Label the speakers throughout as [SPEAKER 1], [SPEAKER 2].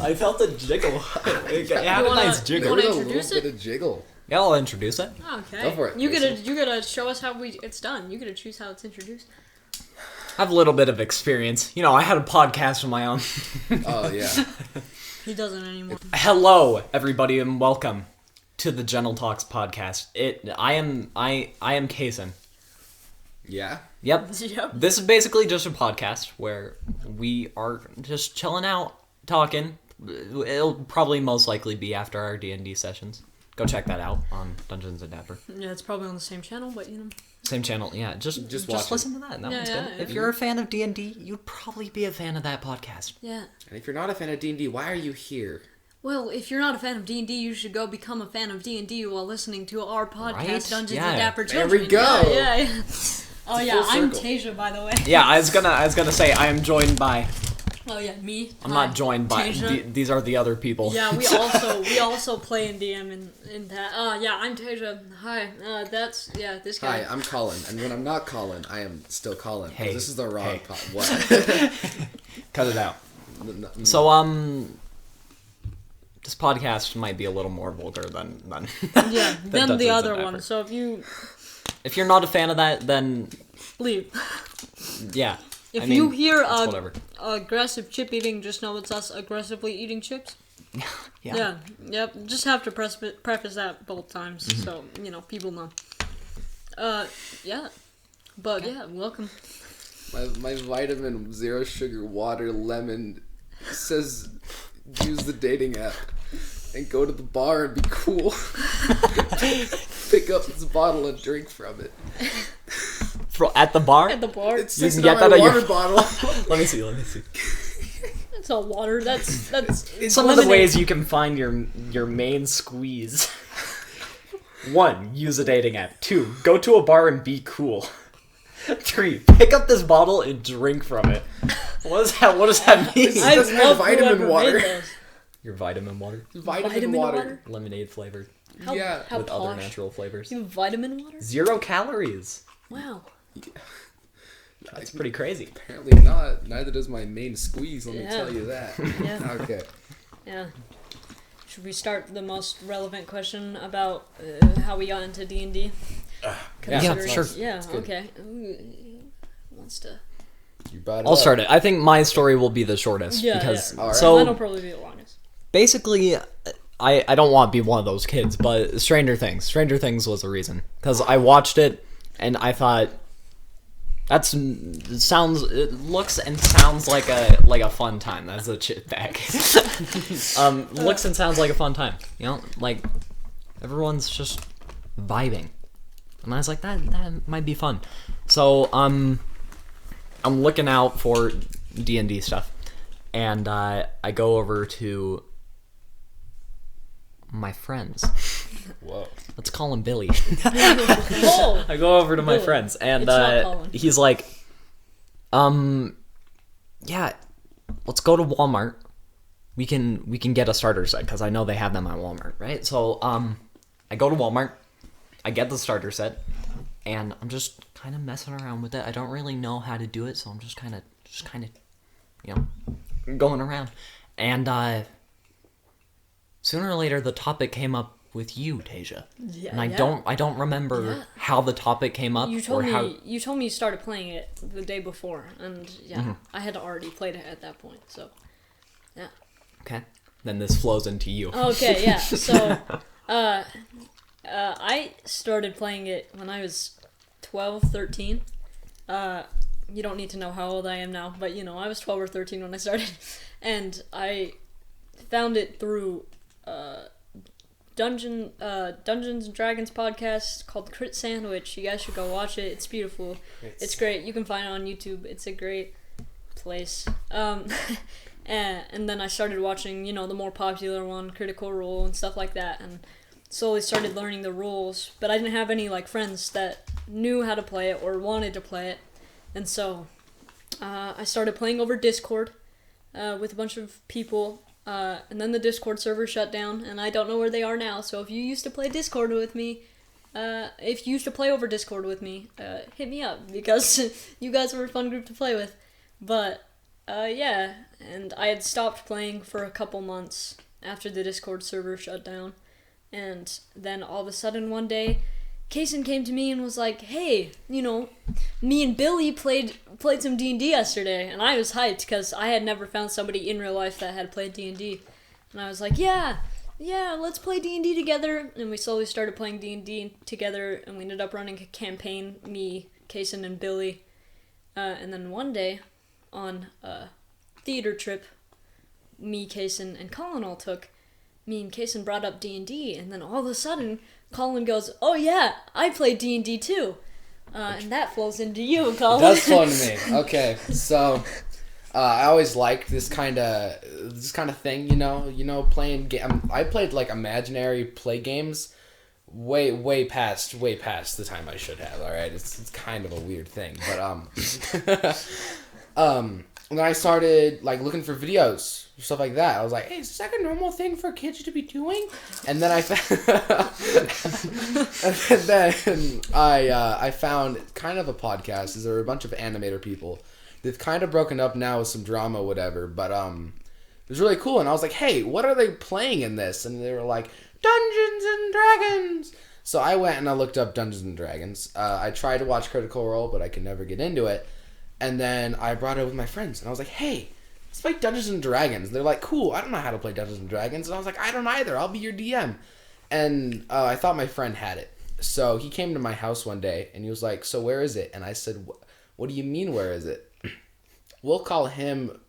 [SPEAKER 1] I felt a jiggle. It had a nice jiggle.
[SPEAKER 2] You want to introduce it?
[SPEAKER 3] Bit of jiggle.
[SPEAKER 1] Yeah, I'll introduce it.
[SPEAKER 2] Okay.
[SPEAKER 3] Go for it.
[SPEAKER 2] You gotta show us how it's done. You gotta choose how it's introduced.
[SPEAKER 1] I have a little bit of experience. You know, I had a podcast of my own.
[SPEAKER 3] Oh yeah.
[SPEAKER 2] He doesn't anymore.
[SPEAKER 1] Hello, everybody, and welcome to the GentleTalks podcast. I am Kason.
[SPEAKER 3] Yeah.
[SPEAKER 1] Yep.
[SPEAKER 2] Yep.
[SPEAKER 1] This is basically just a podcast where we are just chilling out, talking. It'll probably most likely be after our D&D sessions. Go check that out on Dungeons and Dapper.
[SPEAKER 2] Yeah, it's probably on the same channel, but you know.
[SPEAKER 1] Same channel, yeah. Just listen to that. That one's good. If you're a fan of D&D, you'd probably be a fan of that podcast.
[SPEAKER 2] Yeah.
[SPEAKER 3] And if you're not a fan of D&D, why are you here?
[SPEAKER 2] Well, if you're not a fan of D&D, you should go become a fan of D&D while listening to our podcast,
[SPEAKER 1] Right?
[SPEAKER 2] Dungeons
[SPEAKER 1] Yeah.
[SPEAKER 2] and Dapper
[SPEAKER 3] There
[SPEAKER 2] Children.
[SPEAKER 3] we go.
[SPEAKER 2] Yeah. Oh yeah, I'm
[SPEAKER 3] circle.
[SPEAKER 2] Tasia, by the way.
[SPEAKER 1] Yeah, I was gonna say I am joined by.
[SPEAKER 2] Oh yeah, me.
[SPEAKER 1] I'm not joined by. These are the other people.
[SPEAKER 2] Yeah, we also play in DM in that. Yeah, I'm Tasia. Hi. That's this guy.
[SPEAKER 3] Hi, I'm Colin, and when I'm not Colin, I am still Colin. 'Cause
[SPEAKER 1] Hey.
[SPEAKER 3] this is the wrong
[SPEAKER 1] Hey.
[SPEAKER 3] What?
[SPEAKER 1] Cut it out. So this podcast might be a little more vulgar than
[SPEAKER 2] Yeah, than
[SPEAKER 1] Dungeons
[SPEAKER 2] the
[SPEAKER 1] and
[SPEAKER 2] other
[SPEAKER 1] Dapper.
[SPEAKER 2] one. So
[SPEAKER 1] If you're not a fan of that, then
[SPEAKER 2] leave.
[SPEAKER 1] yeah.
[SPEAKER 2] If
[SPEAKER 1] I mean,
[SPEAKER 2] you hear
[SPEAKER 1] it's whatever.
[SPEAKER 2] aggressive chip eating, just know it's us aggressively eating chips.
[SPEAKER 1] Yeah.
[SPEAKER 2] Yep. Just have to preface that both times,
[SPEAKER 1] Mm-hmm.
[SPEAKER 2] so people know. Yeah. But yeah, welcome.
[SPEAKER 3] My vitamin, zero sugar, water, lemon says use the dating app and go to the bar and be cool. Pick up this bottle and drink from it.
[SPEAKER 1] At the bar?
[SPEAKER 2] At the bar.
[SPEAKER 3] It's
[SPEAKER 1] You can
[SPEAKER 3] $6
[SPEAKER 1] get that at
[SPEAKER 3] water
[SPEAKER 1] your-
[SPEAKER 3] bottle.
[SPEAKER 1] Let me see.
[SPEAKER 2] That's all water. That's
[SPEAKER 1] Some of the
[SPEAKER 2] lemonade.
[SPEAKER 1] ways you can find your main squeeze. 1. Use a dating app. 2. Go to a bar and be cool. 3. Pick up this bottle and drink from it. What does that mean?
[SPEAKER 2] I
[SPEAKER 3] doesn't have
[SPEAKER 2] love
[SPEAKER 3] vitamin
[SPEAKER 2] whoever
[SPEAKER 3] water.
[SPEAKER 2] made those.
[SPEAKER 1] Your vitamin water?
[SPEAKER 3] Vitamin water.
[SPEAKER 1] Lemonade flavored.
[SPEAKER 2] How,
[SPEAKER 3] Yeah.
[SPEAKER 2] how
[SPEAKER 1] With other
[SPEAKER 2] posh.
[SPEAKER 1] natural flavors.
[SPEAKER 2] You have vitamin water?
[SPEAKER 1] 0 calories.
[SPEAKER 2] Wow.
[SPEAKER 1] That's pretty crazy.
[SPEAKER 3] Apparently not. Neither does my main squeeze, let me
[SPEAKER 2] Yeah.
[SPEAKER 3] tell you that.
[SPEAKER 2] Yeah.
[SPEAKER 3] Okay.
[SPEAKER 2] Yeah. Should we start the most relevant question about how we got into D&D?
[SPEAKER 1] Yeah, sure.
[SPEAKER 2] Yeah,
[SPEAKER 3] good.
[SPEAKER 2] okay. Who wants to...
[SPEAKER 3] You brought it
[SPEAKER 1] I'll
[SPEAKER 3] up.
[SPEAKER 1] start it. I think my story will be the shortest.
[SPEAKER 2] Yeah,
[SPEAKER 1] because
[SPEAKER 2] yeah.
[SPEAKER 3] Alright.
[SPEAKER 1] So
[SPEAKER 2] Mine will probably be the longest.
[SPEAKER 1] basically, I don't want to be one of those kids, but Stranger Things was the reason. Because I watched it, and I thought, it looks and sounds like a fun time. That's a chit bag. Looks and sounds like a fun time. You know, like, everyone's just vibing. And I was like, that might be fun. So, I'm looking out for D&D stuff. And I go over to my friends.
[SPEAKER 3] Whoa.
[SPEAKER 1] Let's call him Billy.
[SPEAKER 2] Oh!
[SPEAKER 1] I go over to my
[SPEAKER 2] Billy.
[SPEAKER 1] friends, and
[SPEAKER 2] It's not Colin.
[SPEAKER 1] he's like, yeah, let's go to Walmart. We can get a starter set, because I know they have them at Walmart, right? So, I go to Walmart, I get the starter set, and I'm just kind of messing around with it. I don't really know how to do it, so I'm just kind of, you know, going around. And, sooner or later, the topic came up with you, Tasia.
[SPEAKER 2] Yeah,
[SPEAKER 1] and I
[SPEAKER 2] yeah.
[SPEAKER 1] don't remember
[SPEAKER 2] Yeah.
[SPEAKER 1] how the topic came up.
[SPEAKER 2] You told
[SPEAKER 1] or how...
[SPEAKER 2] me you started playing it the day before, and yeah,
[SPEAKER 1] Mm-hmm.
[SPEAKER 2] I had already played it at that point, so yeah.
[SPEAKER 1] Okay. Then this flows into you.
[SPEAKER 2] Okay, yeah. So, I started playing it when I was 12, 13. You don't need to know how old I am now, but I was 12 or 13 when I started, and I found it through Dungeons and Dragons podcast called Crit Sandwich. You guys should go watch it. It's beautiful. It's great. You can find it on YouTube. It's a great place. And then I started watching, the more popular one, Critical Role and stuff like that, and slowly started learning the rules. But I didn't have any friends that knew how to play it or wanted to play it, and so I started playing over Discord with a bunch of people. And then the Discord server shut down, and I don't know where they are now. So if you used to play Discord with me, if you used to play over Discord with me, hit me up, because you guys were a fun group to play with. But, yeah, and I had stopped playing for a couple months after the Discord server shut down. And then all of a sudden one day, Kason came to me and was like, hey, me and Billy played some D&D yesterday. And I was hyped because I had never found somebody in real life that had played D&D. And I was like, yeah, let's play D&D together. And we slowly started playing D&D together, and we ended up running a campaign, me, Kason, and Billy. And then one day, on a theater trip me, Kason, and Colin all took, me and Kason brought up D&D, and then all of a sudden, Colin goes, oh yeah, I play D&D too. And that flows into you, Colin.
[SPEAKER 3] That's fun to me. Okay, so I always liked this kind of thing, playing game. I played like imaginary play games way past the time I should have. All right, it's kind of a weird thing, but when I started like looking for videos, stuff like that, I was like, hey, is this like a normal thing for kids to be doing? And then I found kind of a podcast. There were a bunch of animator people. They've kind of broken up now with some drama, whatever, but it was really cool. And I was like, hey, what are they playing in this? And they were like, Dungeons and Dragons. So I went and I looked up Dungeons and Dragons. I tried to watch Critical Role, but I could never get into it. And then I brought it with my friends, and I was like, hey, let's play Dungeons and Dragons. And they're like, cool, I don't know how to play Dungeons and Dragons. And I was like, I don't either, I'll be your DM. And I thought my friend had it. So he came to my house one day, and he was like, so where is it? And I said, what do you mean, where is it? We'll call him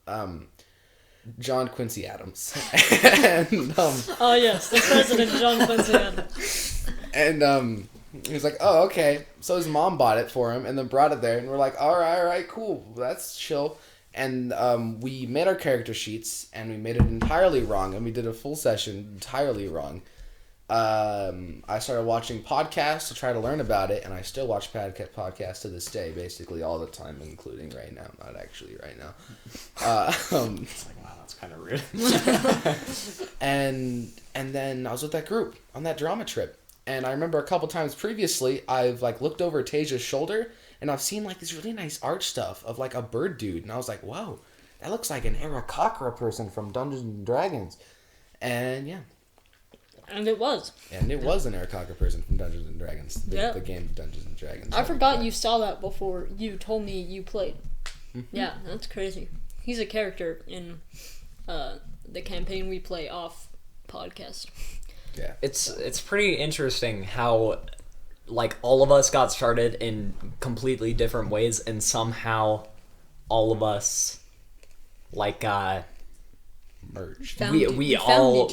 [SPEAKER 3] John Quincy Adams. And,
[SPEAKER 2] oh yes, the president, John Quincy Adams.
[SPEAKER 3] And he was like, oh, okay. So his mom bought it for him and then brought it there. And we're like, all right, cool. That's chill. And we made our character sheets, and we made it entirely wrong. And we did a full session entirely wrong. I started watching podcasts to try to learn about it. And I still watch podcasts to this day, basically all the time, including right now. Not actually right now.
[SPEAKER 1] It's like, wow, that's kind of rude.
[SPEAKER 3] And then I was with that group on that drama trip. And I remember a couple times previously, I've like looked over Taja's shoulder, and I've seen like this really nice art stuff of like a bird dude, and I was like, whoa, that looks like an Aarakocra person from Dungeons and Dragons. And yeah.
[SPEAKER 2] And it was.
[SPEAKER 3] And it was an Aarakocra person from Dungeons and Dragons. The game Dungeons and Dragons.
[SPEAKER 2] I forgot you saw that before you told me you played. Mm-hmm. Yeah, that's crazy. He's a character in the campaign we play off podcast.
[SPEAKER 3] Yeah.
[SPEAKER 1] It's pretty interesting how like all of us got started in completely different ways, and somehow all of us like
[SPEAKER 3] merged.
[SPEAKER 1] We all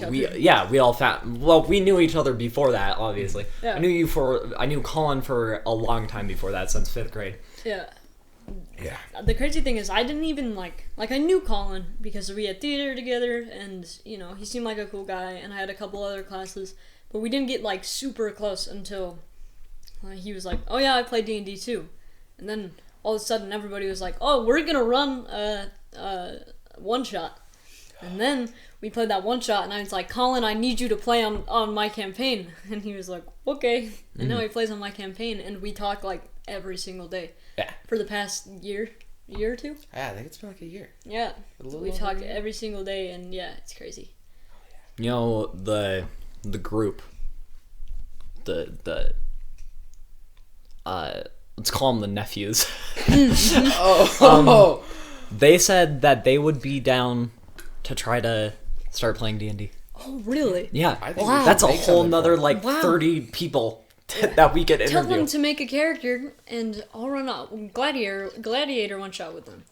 [SPEAKER 1] found, well, we knew each other before that, obviously. Yeah. I knew Colin for a long time before that, since 5th grade.
[SPEAKER 2] Yeah.
[SPEAKER 3] Yeah.
[SPEAKER 2] The crazy thing is I didn't even like I knew Colin because we had theater together, and he seemed like a cool guy, and I had a couple other classes, but we didn't get like super close until he was like, oh yeah, I play D&D too. And then all of a sudden everybody was like, oh, we're gonna run a one shot. And then we played that one shot, and I was like, Colin, I need you to play on my campaign. And he was like, okay. And now he plays on my campaign, and we talk like every single day.
[SPEAKER 3] Yeah.
[SPEAKER 2] For the past year or two.
[SPEAKER 3] Yeah, I think it's been like a year.
[SPEAKER 2] Yeah. We talk every single day, and yeah, it's crazy.
[SPEAKER 1] The group, let's call them the nephews. They said that they would be down to try to start playing D&D.
[SPEAKER 2] Oh, really?
[SPEAKER 1] Yeah. Wow. That's a whole nother 30 people that we could interview.
[SPEAKER 2] Tell them to make a character, and I'll run a gladiator one shot with them.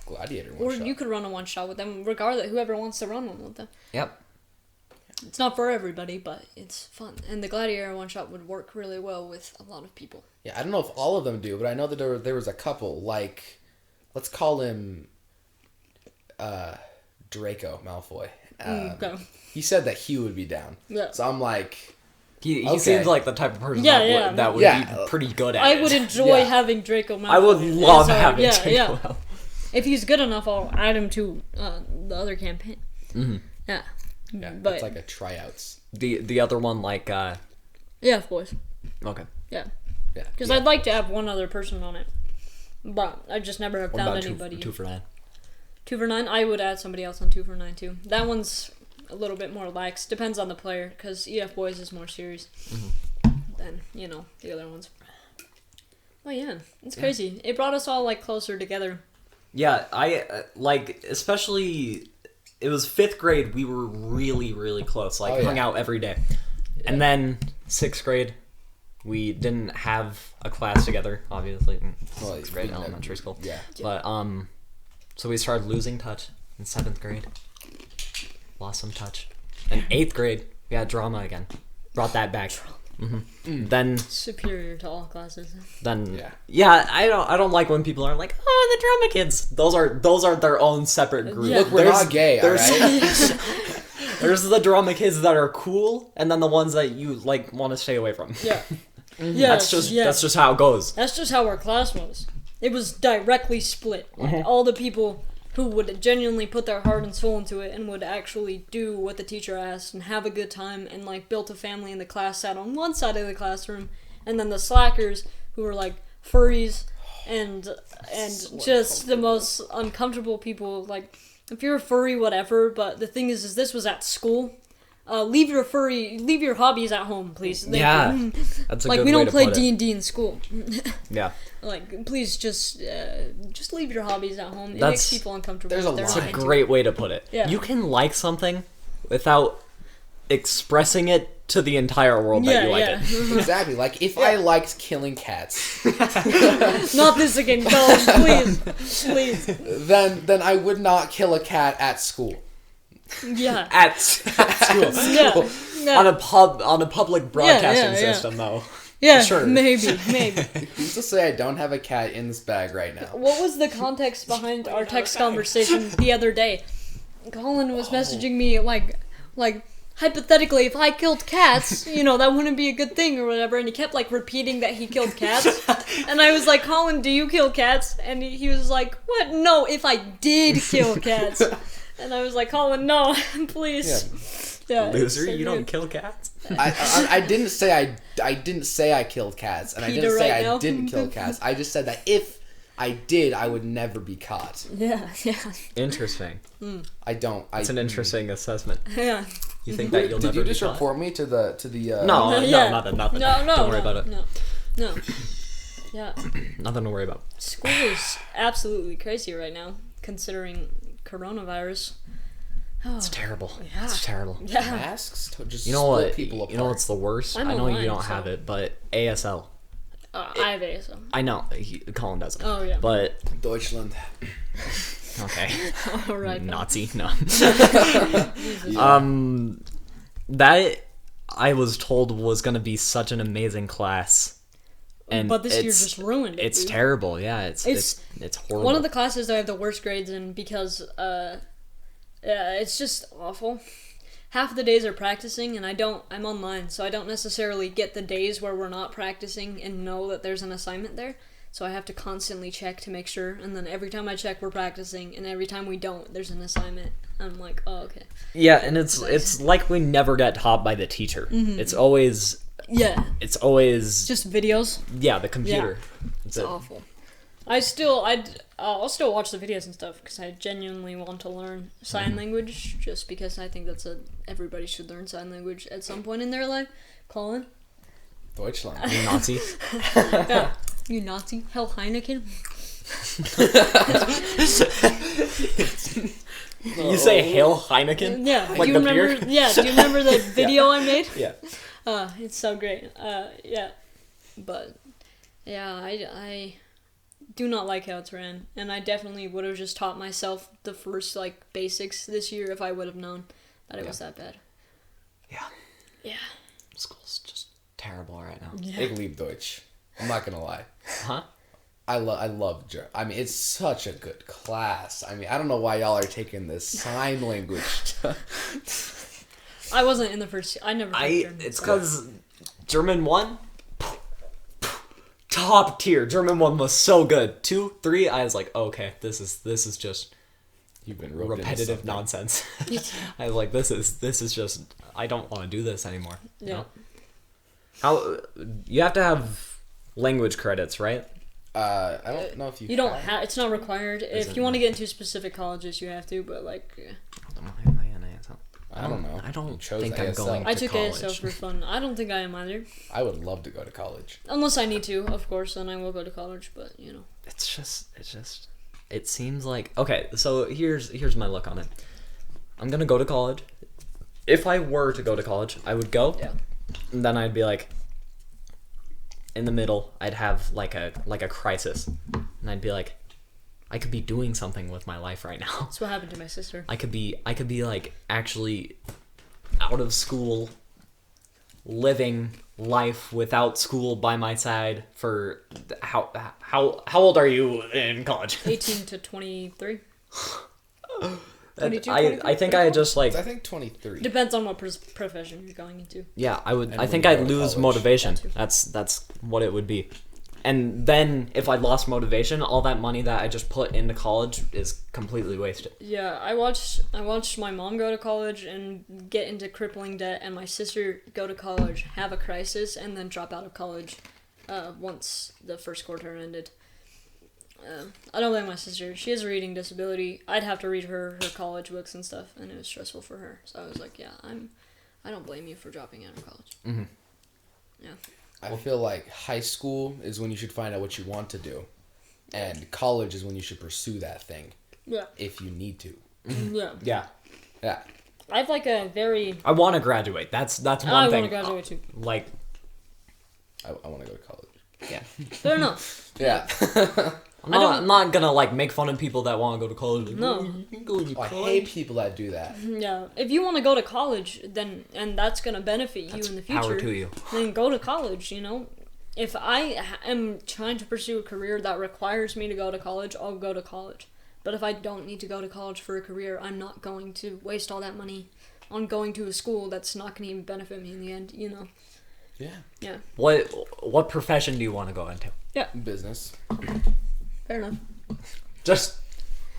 [SPEAKER 3] Gladiator one shot.
[SPEAKER 2] Or you could run a one shot with them, regardless, whoever wants to run one with them.
[SPEAKER 1] Yep.
[SPEAKER 2] It's not for everybody, but it's fun. And the gladiator one shot would work really well with a lot of people.
[SPEAKER 3] Yeah, I don't know if all of them do, but I know that there was a couple, like, let's call him Draco Malfoy.
[SPEAKER 2] Okay.
[SPEAKER 3] He said that he would be down. Yeah. So I'm like...
[SPEAKER 1] He seems like the type of person that would be pretty good at it.
[SPEAKER 2] I would enjoy having Draco Malfoy.
[SPEAKER 1] I would love having Draco Malfoy.
[SPEAKER 2] If he's good enough, I'll add him to the other campaign.
[SPEAKER 1] Mm-hmm.
[SPEAKER 2] Yeah.
[SPEAKER 3] Yeah,
[SPEAKER 2] But
[SPEAKER 3] it's like a tryouts.
[SPEAKER 1] The other one, like,
[SPEAKER 2] yeah, boys.
[SPEAKER 1] okay.
[SPEAKER 2] Yeah.
[SPEAKER 3] Yeah.
[SPEAKER 2] Because I'd like to have one other person on it, but I just never have
[SPEAKER 1] What
[SPEAKER 2] found
[SPEAKER 1] about
[SPEAKER 2] anybody.
[SPEAKER 1] 2 for 9?
[SPEAKER 2] 2 for 9. I would add somebody else on 2 for 9 too. That one's a little bit more lax. Depends on the player, because EF boys is more serious than the other ones. Oh yeah, it's crazy. It brought us all like closer together.
[SPEAKER 1] Yeah, I like, especially, it was 5th grade, we were really, really close, like, hung out every day. And then 6th grade, we didn't have a class together, obviously. 6th grade, elementary school.
[SPEAKER 3] Yeah.
[SPEAKER 1] But, so we started losing touch in 7th grade. Lost some touch. In 8th grade, we had drama again. Brought that back. Then
[SPEAKER 2] Superior to all classes.
[SPEAKER 1] I don't like when people are like, oh, the drama kids. Those are their own separate group.
[SPEAKER 2] Yeah.
[SPEAKER 3] Look, we're not gay, alright?
[SPEAKER 1] There's the drama kids that are cool, and then the ones that you like want to stay away from.
[SPEAKER 2] Yeah. Yeah.
[SPEAKER 1] That's just how it goes.
[SPEAKER 2] That's just how our class was. It was directly split. Like, all the people who would genuinely put their heart and soul into it and would actually do what the teacher asked and have a good time and like built a family in the class sat on one side of the classroom, and then the slackers who were like furries and just the most uncomfortable people. Like, if you're a furry, whatever, but the thing is this was at school. Leave your hobbies at home, please.
[SPEAKER 1] That's a
[SPEAKER 2] like,
[SPEAKER 1] good
[SPEAKER 2] we
[SPEAKER 1] way
[SPEAKER 2] don't
[SPEAKER 1] to
[SPEAKER 2] play
[SPEAKER 1] put it.
[SPEAKER 2] D&D in school.
[SPEAKER 1] Yeah.
[SPEAKER 2] Like, please just leave your hobbies at home. It
[SPEAKER 1] That's-
[SPEAKER 2] makes people uncomfortable.
[SPEAKER 3] there's a
[SPEAKER 2] if they're
[SPEAKER 3] lot.
[SPEAKER 2] not
[SPEAKER 1] That's a
[SPEAKER 2] into
[SPEAKER 1] great way to put it.
[SPEAKER 2] Yeah.
[SPEAKER 1] You can like something without expressing it to the entire world that you like it.
[SPEAKER 3] Exactly. Like, if I liked killing cats,
[SPEAKER 2] Not this again, no, please.
[SPEAKER 3] then I would not kill a cat at school.
[SPEAKER 2] Yeah.
[SPEAKER 1] At school.
[SPEAKER 2] Yeah. Yeah.
[SPEAKER 1] On a public broadcasting
[SPEAKER 2] yeah.
[SPEAKER 1] system, though.
[SPEAKER 2] Yeah,
[SPEAKER 1] Sure.
[SPEAKER 2] maybe.
[SPEAKER 3] Who's to say I don't have a cat in this bag right now?
[SPEAKER 2] What was the context behind our text conversation the other day? Colin was messaging me like hypothetically, if I killed cats, that wouldn't be a good thing or whatever, and he kept like repeating that he killed cats, and I was like, Colin, do you kill cats? And he was like, what? No, if I did kill cats. And I was like, Colin, no, please. Yeah,
[SPEAKER 1] Loser,
[SPEAKER 2] so
[SPEAKER 1] you
[SPEAKER 2] good.
[SPEAKER 1] don't kill cats?
[SPEAKER 3] I didn't say I killed cats, and I
[SPEAKER 2] Peter
[SPEAKER 3] didn't say
[SPEAKER 2] right
[SPEAKER 3] I
[SPEAKER 2] now?
[SPEAKER 3] didn't kill cats. I just said that if I did, I would never be caught.
[SPEAKER 2] Yeah.
[SPEAKER 1] Interesting.
[SPEAKER 3] I don't.
[SPEAKER 1] It's an interesting assessment.
[SPEAKER 2] Yeah.
[SPEAKER 1] You think that you'll
[SPEAKER 3] Did
[SPEAKER 1] never
[SPEAKER 3] you
[SPEAKER 1] be
[SPEAKER 3] just
[SPEAKER 1] caught?
[SPEAKER 3] report me to the?
[SPEAKER 1] No,
[SPEAKER 2] Yeah.
[SPEAKER 1] nothing.
[SPEAKER 2] No,
[SPEAKER 1] Don't worry about it.
[SPEAKER 2] No. Yeah.
[SPEAKER 1] Nothing to worry about.
[SPEAKER 2] School is absolutely crazy right now, considering coronavirus. Oh,
[SPEAKER 1] It's terrible.
[SPEAKER 2] Yeah.
[SPEAKER 1] It's terrible.
[SPEAKER 2] yeah.
[SPEAKER 3] Masks to just
[SPEAKER 1] You know
[SPEAKER 3] split
[SPEAKER 1] what?
[SPEAKER 3] people apart.
[SPEAKER 1] You know what's the worst?
[SPEAKER 2] I'm
[SPEAKER 1] I know
[SPEAKER 2] online,
[SPEAKER 1] you don't
[SPEAKER 2] so-
[SPEAKER 1] have it, but ASL.
[SPEAKER 2] I have ASL.
[SPEAKER 1] I know Colin doesn't.
[SPEAKER 2] Oh, yeah.
[SPEAKER 1] But
[SPEAKER 3] Deutschland.
[SPEAKER 1] okay,
[SPEAKER 2] All right. then.
[SPEAKER 1] Nazi. No. That I was told was gonna be such an amazing class, and
[SPEAKER 2] But this year
[SPEAKER 1] it's-
[SPEAKER 2] just ruined it.
[SPEAKER 1] It's
[SPEAKER 2] dude.
[SPEAKER 1] terrible. Yeah, it's horrible.
[SPEAKER 2] One of the classes I have the worst grades in because it's just awful. Half the days are practicing, and I'm online, so I don't necessarily get the days where we're not practicing and know that there's an assignment there. So I have to constantly check to make sure, and then every time I check, we're practicing, and every time we don't, there's an assignment. I'm like, oh, okay.
[SPEAKER 1] Yeah, and it's like we never get taught by the teacher.
[SPEAKER 2] Mm-hmm.
[SPEAKER 1] It's always
[SPEAKER 2] Just videos.
[SPEAKER 1] the computer.
[SPEAKER 2] It's awful. I'll still watch the videos and stuff because I genuinely want to learn sign language, just because I think everybody should learn sign language at some point in their life. Colin?
[SPEAKER 3] Deutschland.
[SPEAKER 1] You Nazi.
[SPEAKER 2] Yeah. You Nazi? Hell Heineken?
[SPEAKER 1] You say Hail Heineken?
[SPEAKER 2] Yeah.
[SPEAKER 1] Like
[SPEAKER 2] do you
[SPEAKER 1] the
[SPEAKER 2] remember?
[SPEAKER 1] beer?
[SPEAKER 2] Yeah. Do you remember the video I made?
[SPEAKER 1] Yeah.
[SPEAKER 2] It's so great. Yeah. But yeah, I do not like how it's ran, and I definitely would have just taught myself the first basics this year if I would have known that it was that bad.
[SPEAKER 1] Yeah.
[SPEAKER 2] Yeah.
[SPEAKER 1] School's just terrible right now.
[SPEAKER 2] Yeah.
[SPEAKER 3] Ich liebe Deutsch. I'm not gonna lie.
[SPEAKER 1] Huh?
[SPEAKER 3] I love German. I mean, it's such a good class. I mean, I don't know why y'all are taking this sign language.
[SPEAKER 2] I wasn't in the first. I never. took German.
[SPEAKER 1] It's because German 1, top tier. German 1 was so good. 2, 3, I was like, okay, this is just
[SPEAKER 3] You've been roped into
[SPEAKER 1] repetitive
[SPEAKER 3] something.
[SPEAKER 1] nonsense. I was like, this is just, I don't want to do this anymore. You
[SPEAKER 2] Yeah.
[SPEAKER 1] know? How you have to have language credits, right?
[SPEAKER 3] I don't know if you.
[SPEAKER 2] You don't have. It's not required. If
[SPEAKER 1] it
[SPEAKER 2] you want to
[SPEAKER 1] not?
[SPEAKER 2] get into specific colleges, you have to. But like,
[SPEAKER 3] I don't know.
[SPEAKER 1] I don't
[SPEAKER 3] You chose
[SPEAKER 1] think I'm
[SPEAKER 3] ASL.
[SPEAKER 1] going
[SPEAKER 2] I
[SPEAKER 1] to
[SPEAKER 2] took
[SPEAKER 1] college.
[SPEAKER 2] ASL for fun. I don't think I am either.
[SPEAKER 3] I would love to go to college.
[SPEAKER 2] Unless I need to, of course, then I will go to college. But you know.
[SPEAKER 1] It's just it seems like, okay, so here's my look on it. I'm gonna go to college. If I were to go to college, I would go.
[SPEAKER 2] Yeah.
[SPEAKER 1] And then I'd be like, in the middle, I'd have like a crisis, and I'd be like, I could be doing something with my life right now.
[SPEAKER 2] That's what happened to my sister.
[SPEAKER 1] I could be like actually out of school, living life without school by my side for how old are you in college?
[SPEAKER 2] 18 to 23.
[SPEAKER 1] I
[SPEAKER 2] 22,
[SPEAKER 1] think I just like
[SPEAKER 3] I think 23.
[SPEAKER 2] Depends on what profession you're going into.
[SPEAKER 1] yeah, I would.
[SPEAKER 3] And
[SPEAKER 1] I think
[SPEAKER 3] when you
[SPEAKER 1] I'd
[SPEAKER 3] go to
[SPEAKER 1] lose
[SPEAKER 3] college.
[SPEAKER 1] motivation.
[SPEAKER 2] That too.
[SPEAKER 1] That's what it would be. And then if I lost motivation, all that money that I just put into college is completely wasted.
[SPEAKER 2] Yeah, I watched my mom go to college and get into crippling debt, and my sister go to college, have a crisis, and then drop out of college once the first quarter ended. I don't blame my sister. She has a reading disability. I'd have to read her college books and stuff, and it was stressful for her. So I was like, yeah, I don't blame you for dropping out of college.
[SPEAKER 1] Mm-hmm.
[SPEAKER 2] Yeah.
[SPEAKER 3] I feel like high school is when you should find out what you want to do, and college is when you should pursue that thing
[SPEAKER 2] Yeah.
[SPEAKER 3] if you need to.
[SPEAKER 2] Yeah.
[SPEAKER 1] Yeah,
[SPEAKER 3] Yeah.
[SPEAKER 2] I have like a very.
[SPEAKER 1] I want to graduate. That's one
[SPEAKER 2] I
[SPEAKER 1] thing.
[SPEAKER 2] want to graduate too.
[SPEAKER 1] Like,
[SPEAKER 3] I want to go to college.
[SPEAKER 1] yeah,
[SPEAKER 2] Fair enough.
[SPEAKER 3] Yeah.
[SPEAKER 1] I'm not gonna like make fun of people that want to go to college. Like,
[SPEAKER 2] No.
[SPEAKER 1] "Oh, you can go to
[SPEAKER 3] I
[SPEAKER 1] college."
[SPEAKER 3] hate people that do that.
[SPEAKER 2] Yeah. If you want to go to college, then and that's gonna benefit
[SPEAKER 1] That's
[SPEAKER 2] you in the future.
[SPEAKER 1] power to you.
[SPEAKER 2] Then go to college. You know, if I am trying to pursue a career that requires me to go to college, I'll go to college. But if I don't need to go to college for a career, I'm not going to waste all that money on going to a school that's not going to even benefit me in the end. You know.
[SPEAKER 3] Yeah.
[SPEAKER 2] Yeah.
[SPEAKER 1] What profession do you want to go into?
[SPEAKER 3] Business.
[SPEAKER 2] Fair enough.
[SPEAKER 1] Just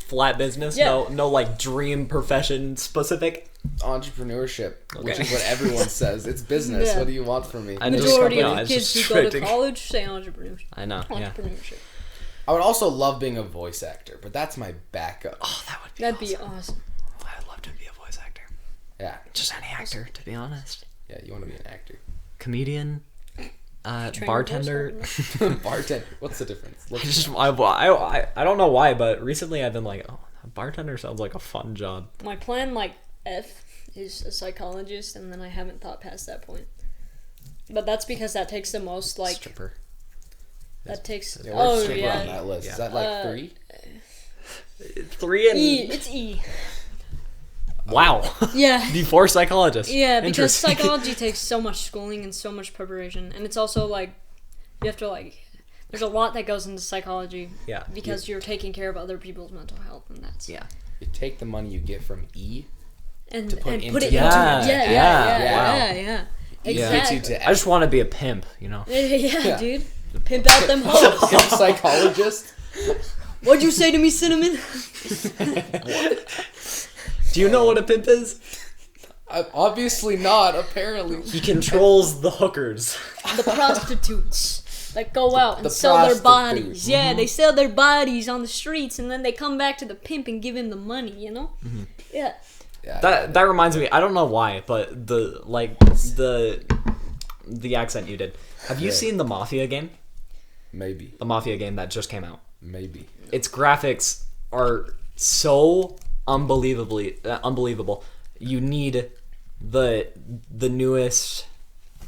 [SPEAKER 1] flat business?
[SPEAKER 2] Yeah.
[SPEAKER 1] No like dream profession specific?
[SPEAKER 3] Entrepreneurship, which
[SPEAKER 1] Okay.
[SPEAKER 3] is what everyone says. It's business.
[SPEAKER 2] Yeah.
[SPEAKER 3] What do you want from me?
[SPEAKER 1] I just-
[SPEAKER 2] Majority
[SPEAKER 1] no,
[SPEAKER 2] of the
[SPEAKER 1] it's
[SPEAKER 2] kids
[SPEAKER 1] just
[SPEAKER 2] who go to
[SPEAKER 1] straight to-
[SPEAKER 2] college say entrepreneurship.
[SPEAKER 1] I know, yeah.
[SPEAKER 2] Entrepreneurship.
[SPEAKER 3] I would also love being a voice actor, but that's my backup.
[SPEAKER 1] Oh, that would be
[SPEAKER 2] That'd
[SPEAKER 1] awesome.
[SPEAKER 2] be awesome.
[SPEAKER 1] I'd love to be a voice actor.
[SPEAKER 3] Yeah.
[SPEAKER 1] Just any actor, to be honest.
[SPEAKER 3] Yeah, you want to be an actor.
[SPEAKER 1] Comedian,
[SPEAKER 2] Trainer
[SPEAKER 1] bartender.
[SPEAKER 2] voice
[SPEAKER 3] Bartender. What's the difference?
[SPEAKER 1] I don't know why, but recently I've been like, oh, a bartender sounds like a fun job.
[SPEAKER 2] My plan, like, F is a psychologist, and then I haven't thought past that point. But that's because that takes the most, like,
[SPEAKER 1] Stripper.
[SPEAKER 2] that takes.
[SPEAKER 3] Yeah, where's
[SPEAKER 2] Oh,
[SPEAKER 3] stripper on
[SPEAKER 2] yeah.
[SPEAKER 3] that list?
[SPEAKER 1] Yeah.
[SPEAKER 3] Is that like 3?
[SPEAKER 1] 3 and
[SPEAKER 2] E. It's E.
[SPEAKER 1] wow.
[SPEAKER 2] Yeah.
[SPEAKER 1] Before psychologist.
[SPEAKER 2] Yeah, because
[SPEAKER 1] Interesting.
[SPEAKER 2] psychology takes so much schooling and so much preparation, and it's also like you have to like. There's a lot that goes into psychology
[SPEAKER 1] Yeah.
[SPEAKER 2] because you're taking care of other people's mental health, and that's
[SPEAKER 1] Yeah.
[SPEAKER 3] You take the money you get from E,
[SPEAKER 2] and
[SPEAKER 3] to put
[SPEAKER 2] and
[SPEAKER 3] into
[SPEAKER 2] put it
[SPEAKER 3] the-
[SPEAKER 2] into
[SPEAKER 1] Yeah,
[SPEAKER 2] yeah,
[SPEAKER 1] wow.
[SPEAKER 2] yeah.
[SPEAKER 3] gets
[SPEAKER 2] Exactly.
[SPEAKER 3] you to
[SPEAKER 1] I just want to be a pimp, you know.
[SPEAKER 2] Yeah,
[SPEAKER 3] Yeah.
[SPEAKER 2] dude. Pimp out them hoes.
[SPEAKER 3] Pimp psychologist.
[SPEAKER 2] What'd you say to me, Cinnamon?
[SPEAKER 1] Do you know what a pimp is?
[SPEAKER 3] Obviously not. Apparently.
[SPEAKER 1] He controls the hookers.
[SPEAKER 2] The prostitutes that go out and
[SPEAKER 3] the
[SPEAKER 2] sell their
[SPEAKER 3] prostitutes.
[SPEAKER 2] bodies. Yeah, they sell their bodies on the streets, and then they come back to the pimp and give him the money. You know? Yeah.
[SPEAKER 3] Yeah.
[SPEAKER 1] That reminds me. I don't know why, but the accent you did. Have you
[SPEAKER 3] Yeah.
[SPEAKER 1] seen the Mafia game?
[SPEAKER 3] Maybe.
[SPEAKER 1] The Mafia game that just came out.
[SPEAKER 3] Maybe.
[SPEAKER 1] Its graphics are so unbelievable. You need the newest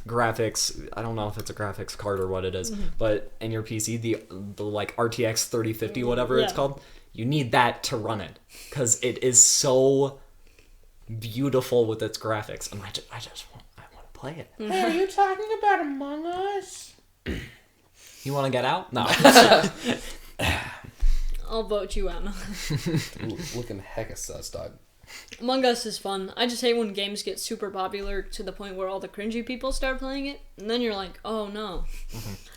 [SPEAKER 1] graphics. I don't know if it's a graphics card or what it is, but in your PC, the like RTX 3050 whatever it's
[SPEAKER 2] Yeah.
[SPEAKER 1] called, you need that to run it because it is so beautiful with its graphics, and I want to play it.
[SPEAKER 3] Hey, are you talking about Among Us?
[SPEAKER 1] You want to get out? No.
[SPEAKER 2] I'll vote you out.
[SPEAKER 3] Ooh, looking hecka sus, dog.
[SPEAKER 2] Among Us is fun. I just hate when games get super popular to the point where all the cringy people start playing it, and then you're like, oh no.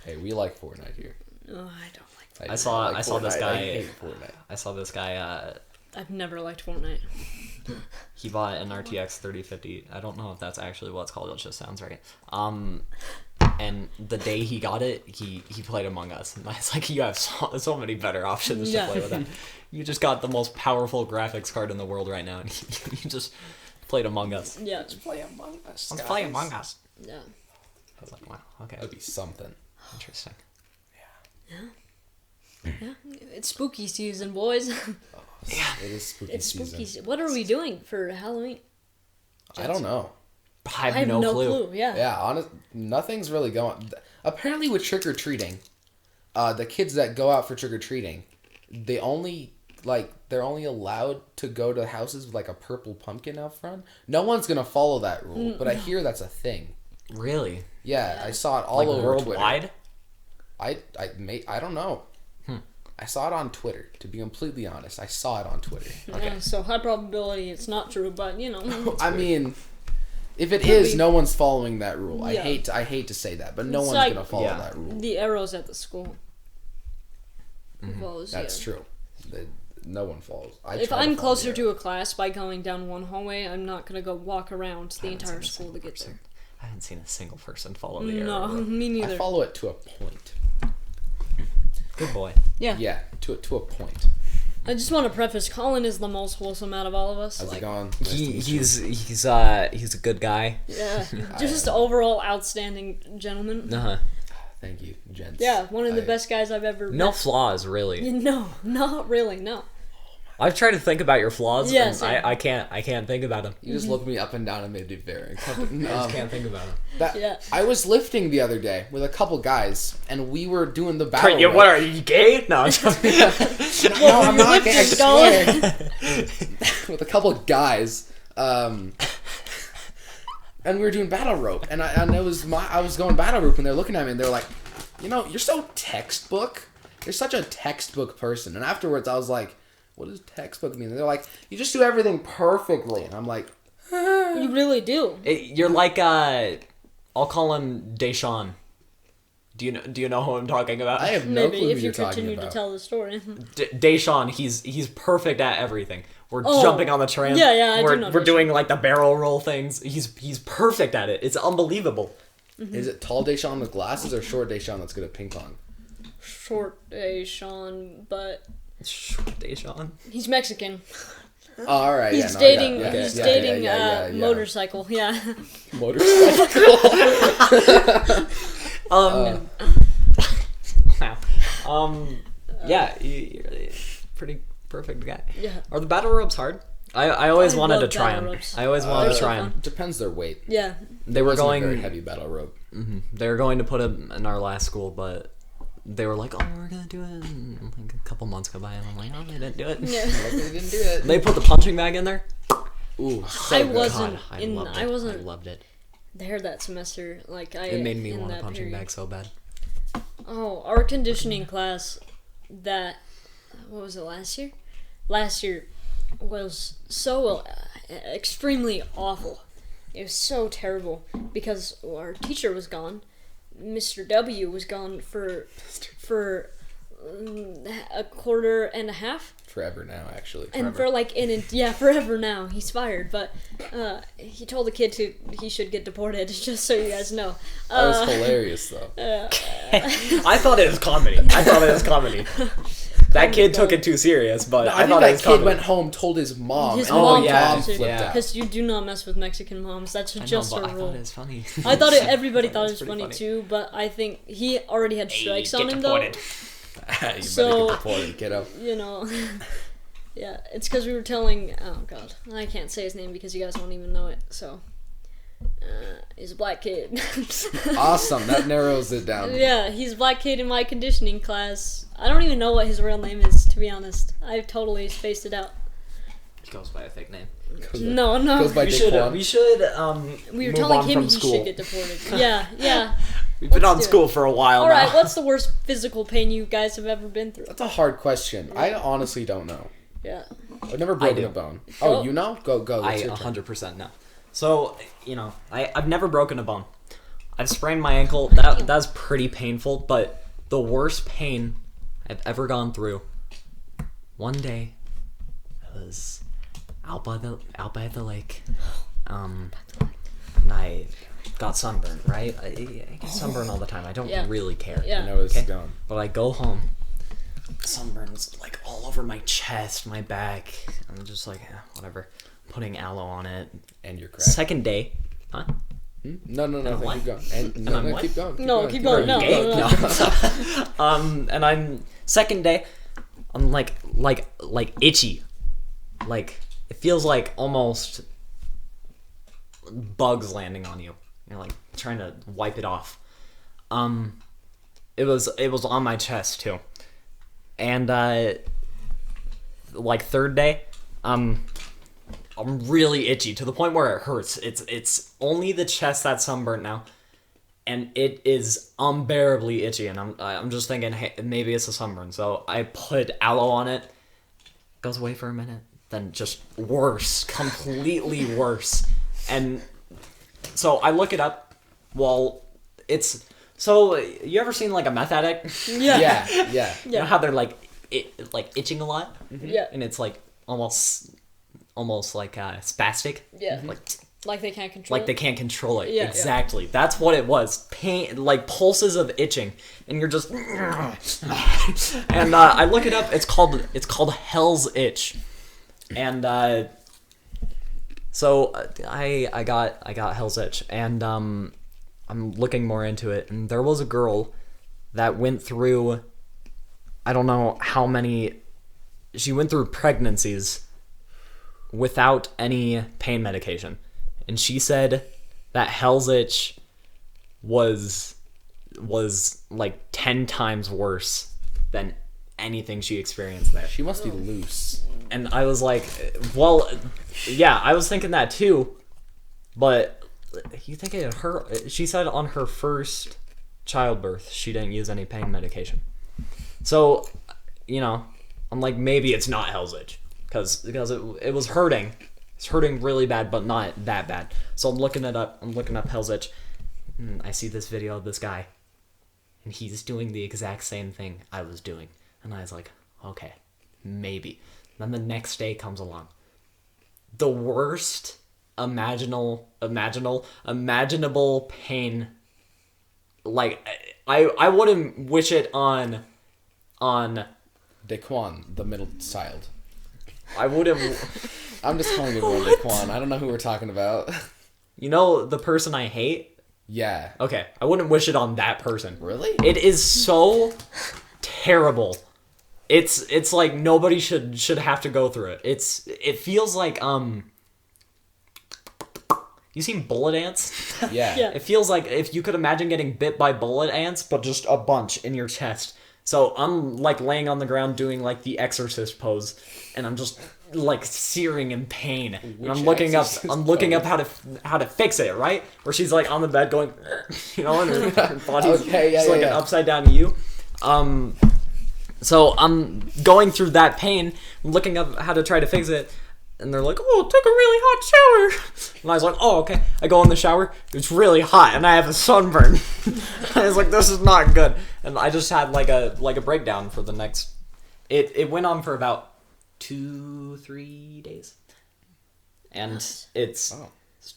[SPEAKER 3] Hey, we like Fortnite here.
[SPEAKER 2] Oh, I don't like that.
[SPEAKER 1] I saw this
[SPEAKER 3] Fortnite.
[SPEAKER 1] guy.
[SPEAKER 3] I hate Fortnite.
[SPEAKER 1] I saw this guy
[SPEAKER 2] I've never liked Fortnite.
[SPEAKER 1] He bought an RTX 3050. I don't know if that's actually what it's called. It just sounds right. And the day he got it, he played Among Us. And it's like, you have so many better options to play with that. You just got the most powerful graphics card in the world right now, and you just played Among Us.
[SPEAKER 2] Yeah.
[SPEAKER 3] Let's play Among Us.
[SPEAKER 1] Let's play Among Us.
[SPEAKER 2] Yeah.
[SPEAKER 1] I was like, wow, okay.
[SPEAKER 3] That'd be something.
[SPEAKER 1] Interesting.
[SPEAKER 2] Yeah. It's spooky season, boys.
[SPEAKER 3] Yeah. It is spooky
[SPEAKER 2] It's
[SPEAKER 3] season.
[SPEAKER 2] spooky season. What are we doing for Halloween?
[SPEAKER 3] I don't know.
[SPEAKER 1] I have no clue.
[SPEAKER 2] Yeah.
[SPEAKER 3] Yeah, nothing's really going. Apparently, with trick or treating, the kids that go out for trick or treating, they're only allowed to go to houses with like a purple pumpkin out front. No one's gonna follow that rule, but I hear that's a thing.
[SPEAKER 1] Really?
[SPEAKER 3] Yeah, I saw it all
[SPEAKER 1] Like
[SPEAKER 3] over
[SPEAKER 1] worldwide?
[SPEAKER 3] Twitter. I don't know. I saw it on Twitter. To be completely honest, I saw it on Twitter.
[SPEAKER 2] Yeah, so high probability it's not true, but you know.
[SPEAKER 3] I mean, if it is, no one's following that rule.
[SPEAKER 2] Yeah.
[SPEAKER 3] I hate to say that, but no
[SPEAKER 2] It's
[SPEAKER 3] one's
[SPEAKER 2] like-
[SPEAKER 3] gonna follow that rule.
[SPEAKER 2] The arrows at the school. Follows,
[SPEAKER 3] That's true. No one follows.
[SPEAKER 2] If I'm closer to a class by going down one hallway, I'm not gonna go walk around the entire school to get there.
[SPEAKER 1] I haven't seen a single person follow the
[SPEAKER 2] No,
[SPEAKER 1] arrow.
[SPEAKER 2] me
[SPEAKER 3] I
[SPEAKER 2] neither.
[SPEAKER 3] follow it to a point.
[SPEAKER 1] Good boy.
[SPEAKER 2] Yeah.
[SPEAKER 3] Yeah, to a point.
[SPEAKER 2] I just want to preface: Colin is the most wholesome out of all of us.
[SPEAKER 3] How's
[SPEAKER 2] Like,
[SPEAKER 3] it going? Nice to meet you.
[SPEAKER 1] He's a good guy.
[SPEAKER 2] yeah, just overall outstanding gentleman.
[SPEAKER 1] Uh-huh.
[SPEAKER 3] Thank you, gents.
[SPEAKER 2] Yeah, one of the best guys I've ever
[SPEAKER 1] No
[SPEAKER 2] met.
[SPEAKER 1] flaws, really.
[SPEAKER 2] No, not really. No.
[SPEAKER 1] I've tried to think about your flaws,
[SPEAKER 2] Yeah,
[SPEAKER 1] and
[SPEAKER 2] same.
[SPEAKER 1] I can't think about them.
[SPEAKER 3] You just looked me up and down and made me very uncomfortable.
[SPEAKER 1] I just can't think about them.
[SPEAKER 2] Yeah.
[SPEAKER 3] I was lifting the other day with a couple guys, and we were doing the battle.
[SPEAKER 1] Wait,
[SPEAKER 3] rope.
[SPEAKER 1] what are you gay? No, I'm just-
[SPEAKER 3] No, I'm not gay. I
[SPEAKER 2] lifting, Colin.
[SPEAKER 3] swear. With a couple of guys, and we were doing battle rope, and I was going battle rope, and they're looking at me, and they're like, you know, you're so textbook. You're such a textbook person. And afterwards, I was like, what does textbook mean? And they're like, you just do everything perfectly. And I'm like,
[SPEAKER 2] You really do.
[SPEAKER 1] You're like I'll call him Deshaun. Do you know who I'm talking about?
[SPEAKER 3] I have no
[SPEAKER 2] Maybe
[SPEAKER 3] clue who
[SPEAKER 2] if you
[SPEAKER 3] you're talking
[SPEAKER 2] continue to
[SPEAKER 3] about.
[SPEAKER 2] tell the story.
[SPEAKER 1] Deshaun, he's perfect at everything. We're
[SPEAKER 2] Oh.
[SPEAKER 1] jumping on the tram.
[SPEAKER 2] Yeah, I do know
[SPEAKER 1] We're
[SPEAKER 2] Deshaun.
[SPEAKER 1] doing like the barrel roll things. He's perfect at it. It's unbelievable.
[SPEAKER 3] Is it tall Deshaun with glasses or short Deshaun that's good at ping pong?
[SPEAKER 2] Short Sean, but
[SPEAKER 1] Deshaun.
[SPEAKER 2] he's Mexican.
[SPEAKER 3] Oh, all right.
[SPEAKER 2] He's
[SPEAKER 3] yeah, no,
[SPEAKER 2] dating.
[SPEAKER 3] yeah, yeah,
[SPEAKER 2] He's
[SPEAKER 3] yeah,
[SPEAKER 2] dating
[SPEAKER 3] yeah, yeah.
[SPEAKER 2] motorcycle. Yeah.
[SPEAKER 3] Motorcycle.
[SPEAKER 1] Wow. Yeah, you're a pretty perfect guy.
[SPEAKER 2] Yeah.
[SPEAKER 1] Are the battle ropes hard? I always
[SPEAKER 2] I
[SPEAKER 1] wanted to
[SPEAKER 2] love
[SPEAKER 1] try
[SPEAKER 2] battle
[SPEAKER 1] them.
[SPEAKER 2] ropes.
[SPEAKER 1] I always wanted
[SPEAKER 2] They're
[SPEAKER 1] to
[SPEAKER 2] so
[SPEAKER 1] try
[SPEAKER 2] fun.
[SPEAKER 1] them.
[SPEAKER 3] Depends their weight.
[SPEAKER 2] Yeah.
[SPEAKER 1] They were
[SPEAKER 3] It wasn't a
[SPEAKER 1] going.
[SPEAKER 3] very heavy battle rope.
[SPEAKER 1] They were going to put them in our last school, but they were like, "Oh, we're gonna do it." And like a couple months go by, and I'm like, "Oh, they didn't do it."
[SPEAKER 2] Yeah.
[SPEAKER 3] Like they didn't do it.
[SPEAKER 1] They put the punching bag in there.
[SPEAKER 3] Ooh, so
[SPEAKER 2] I
[SPEAKER 3] good.
[SPEAKER 2] wasn't
[SPEAKER 1] God,
[SPEAKER 2] in.
[SPEAKER 1] loved
[SPEAKER 2] I
[SPEAKER 1] it.
[SPEAKER 2] wasn't
[SPEAKER 1] I loved it.
[SPEAKER 2] there that semester. Like I.
[SPEAKER 1] It made me
[SPEAKER 2] in
[SPEAKER 1] want a
[SPEAKER 2] that
[SPEAKER 1] punching
[SPEAKER 2] period.
[SPEAKER 1] bag so bad.
[SPEAKER 2] Oh, our conditioning class. That. What was it last year? Last year was so extremely awful. It was so terrible because our teacher was gone. Mr. W was gone for a quarter and a half.
[SPEAKER 3] Forever now, actually.
[SPEAKER 2] And for like forever now. He's fired, but he told the kid he should get deported. Just so you guys know.
[SPEAKER 3] That was hilarious, though.
[SPEAKER 1] I thought it was comedy. That kid took it too serious, but I
[SPEAKER 3] I think
[SPEAKER 1] thought it
[SPEAKER 3] that
[SPEAKER 1] was
[SPEAKER 3] kid
[SPEAKER 1] comedy.
[SPEAKER 3] went home, told his mom,
[SPEAKER 2] His
[SPEAKER 3] and
[SPEAKER 2] mom
[SPEAKER 3] the
[SPEAKER 1] yeah,
[SPEAKER 3] mom flipped
[SPEAKER 1] yeah.
[SPEAKER 3] out.
[SPEAKER 2] Because you do not mess with Mexican moms. That's
[SPEAKER 1] I know,
[SPEAKER 2] just
[SPEAKER 1] but
[SPEAKER 2] a
[SPEAKER 1] I
[SPEAKER 2] rule.
[SPEAKER 1] thought it was funny.
[SPEAKER 2] I thought everybody thought it was
[SPEAKER 1] That's pretty
[SPEAKER 2] funny
[SPEAKER 1] funny.
[SPEAKER 2] too, but I think he already had strikes on him though.
[SPEAKER 3] You better
[SPEAKER 2] So-
[SPEAKER 3] get deported, kiddo.
[SPEAKER 2] You know, yeah, it's because we were telling. Oh God, I can't say his name because you guys won't even know it. So, he's a black kid.
[SPEAKER 3] Awesome, that narrows it down.
[SPEAKER 2] Yeah, he's a black kid in my conditioning class. I don't even know what his real name is, to be honest. I've totally spaced it out.
[SPEAKER 1] He goes by a fake name.
[SPEAKER 2] No.
[SPEAKER 3] Goes by
[SPEAKER 1] We
[SPEAKER 3] Dick
[SPEAKER 1] should
[SPEAKER 3] Juan.
[SPEAKER 1] we
[SPEAKER 2] We were
[SPEAKER 1] move
[SPEAKER 2] telling
[SPEAKER 1] on
[SPEAKER 2] him
[SPEAKER 1] from
[SPEAKER 2] he
[SPEAKER 1] school.
[SPEAKER 2] should get deported. Yeah.
[SPEAKER 1] We've been
[SPEAKER 2] Let's
[SPEAKER 1] on
[SPEAKER 2] do it.
[SPEAKER 1] school for a while
[SPEAKER 2] All
[SPEAKER 1] now.
[SPEAKER 2] right, what's the worst physical pain you guys have ever been through?
[SPEAKER 3] That's a hard question. I honestly don't know.
[SPEAKER 2] Yeah.
[SPEAKER 3] I've never broken
[SPEAKER 1] do.
[SPEAKER 3] a bone.
[SPEAKER 2] Oh.
[SPEAKER 3] Oh, you know? Go.
[SPEAKER 1] I
[SPEAKER 3] It's your turn.
[SPEAKER 1] 100% know. So, I've never broken a bone. I've sprained my ankle. That's pretty painful, but the worst pain I've ever gone through. One day, I was out by the lake. And I got sunburned, right? I get sunburned all the time. I don't really care.
[SPEAKER 2] Yeah.
[SPEAKER 3] I know it's going.
[SPEAKER 1] But I go home, sunburns like all over my chest, my back. I'm just like, whatever. Putting aloe on it.
[SPEAKER 3] And you're cracked.
[SPEAKER 1] Second day. Huh?
[SPEAKER 3] No,
[SPEAKER 1] what?
[SPEAKER 3] keep going. And keep going.
[SPEAKER 2] Keep going. No.
[SPEAKER 1] And I'm second day. I'm like itchy. Like it feels like almost bugs landing on you. You're like trying to wipe it off. It was on my chest too. And like third day, I'm really itchy to the point where it hurts. It's only the chest that's sunburnt now, and it is unbearably itchy. And I'm just thinking, hey, maybe it's a sunburn. So I put aloe on it. Goes away for a minute, then just worse, completely worse. And so I look it up. Well, it's so you ever seen like a meth addict?
[SPEAKER 3] Yeah.
[SPEAKER 1] You know how they're like itching a lot?
[SPEAKER 2] Yeah.
[SPEAKER 1] And it's like almost like spastic.
[SPEAKER 2] Yeah. Like they can't control it.
[SPEAKER 1] They can't control it.
[SPEAKER 2] Yeah,
[SPEAKER 1] exactly. That's what it was. Pain, like pulses of itching, and you're just. And I look it up. It's called Hell's Itch, and so I got Hell's Itch, and I'm looking more into it, and there was a girl that went through. I don't know how many. She went through pregnancies without any pain medication. And she said that Hell's Itch was like 10 times worse than anything she experienced there.
[SPEAKER 3] She must be loose.
[SPEAKER 1] And I was like, well, yeah, I was thinking that too. But you think it hurt? She said on her first childbirth, she didn't use any pain medication. So, I'm like, maybe it's not Hell's Itch. Because it was hurting. It's hurting really bad, but not that bad. So I'm looking it up. I'm looking up Hell's Itch. And I see this video of this guy. And he's doing the exact same thing I was doing. And I was like, okay, maybe. Then the next day comes along. The worst imaginable pain. Like, I wouldn't wish it on
[SPEAKER 3] Daquan, the middle child.
[SPEAKER 1] I wouldn't.
[SPEAKER 3] I'm just calling everyone Daquan. I don't know who we're talking about.
[SPEAKER 1] You know the person I hate?
[SPEAKER 3] Yeah.
[SPEAKER 1] Okay, I wouldn't wish it on that person.
[SPEAKER 3] Really?
[SPEAKER 1] It is so terrible. It's like nobody should have to go through it. It feels like you seen bullet ants?
[SPEAKER 3] Yeah.
[SPEAKER 2] Yeah.
[SPEAKER 1] It feels like if you could imagine getting bit by bullet ants, but just a bunch in your chest. So I'm like laying on the ground doing like the exorcist pose, and I'm just like searing in pain. And I'm looking up how to fix it, right? Where she's like on the bed going, and her body's an upside down U. So I'm going through that pain, looking up how to try to fix it. And they're like, oh, took a really hot shower. And I was like, oh, okay. I go in the shower. It's really hot, and I have a sunburn. I was like, this is not good. And I just had like a breakdown for the next. It went on for about 2-3 days, and it's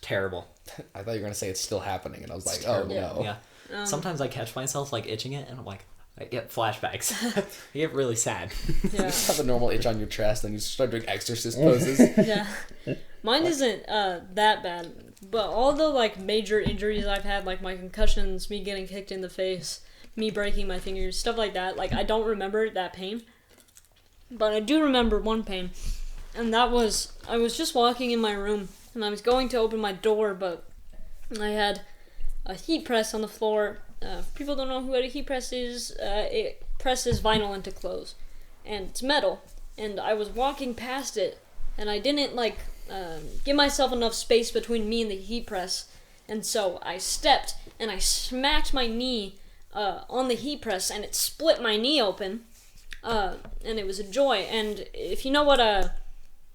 [SPEAKER 1] terrible.
[SPEAKER 3] I thought you were gonna say it's still happening, and I was like,
[SPEAKER 1] terrible.
[SPEAKER 3] Oh no.
[SPEAKER 1] Yeah. Sometimes I catch myself like itching it, and I'm like, I get flashbacks. I get really sad.
[SPEAKER 2] Yeah.
[SPEAKER 3] You just have a normal itch on your chest, and you start doing exorcist poses.
[SPEAKER 2] Yeah. Mine isn't that bad, but all the like major injuries I've had, like my concussions, me getting kicked in the face, me breaking my fingers, stuff like that, like I don't remember that pain. But I do remember one pain, and that was, I was just walking in my room, and I was going to open my door, but I had a heat press on the floor. If people don't know what a heat press is, it presses vinyl into clothes, and it's metal, and I was walking past it, and I didn't give myself enough space between me and the heat press, and so I stepped, and I smacked my knee on the heat press, and it split my knee open, and it was a joy. And if you know what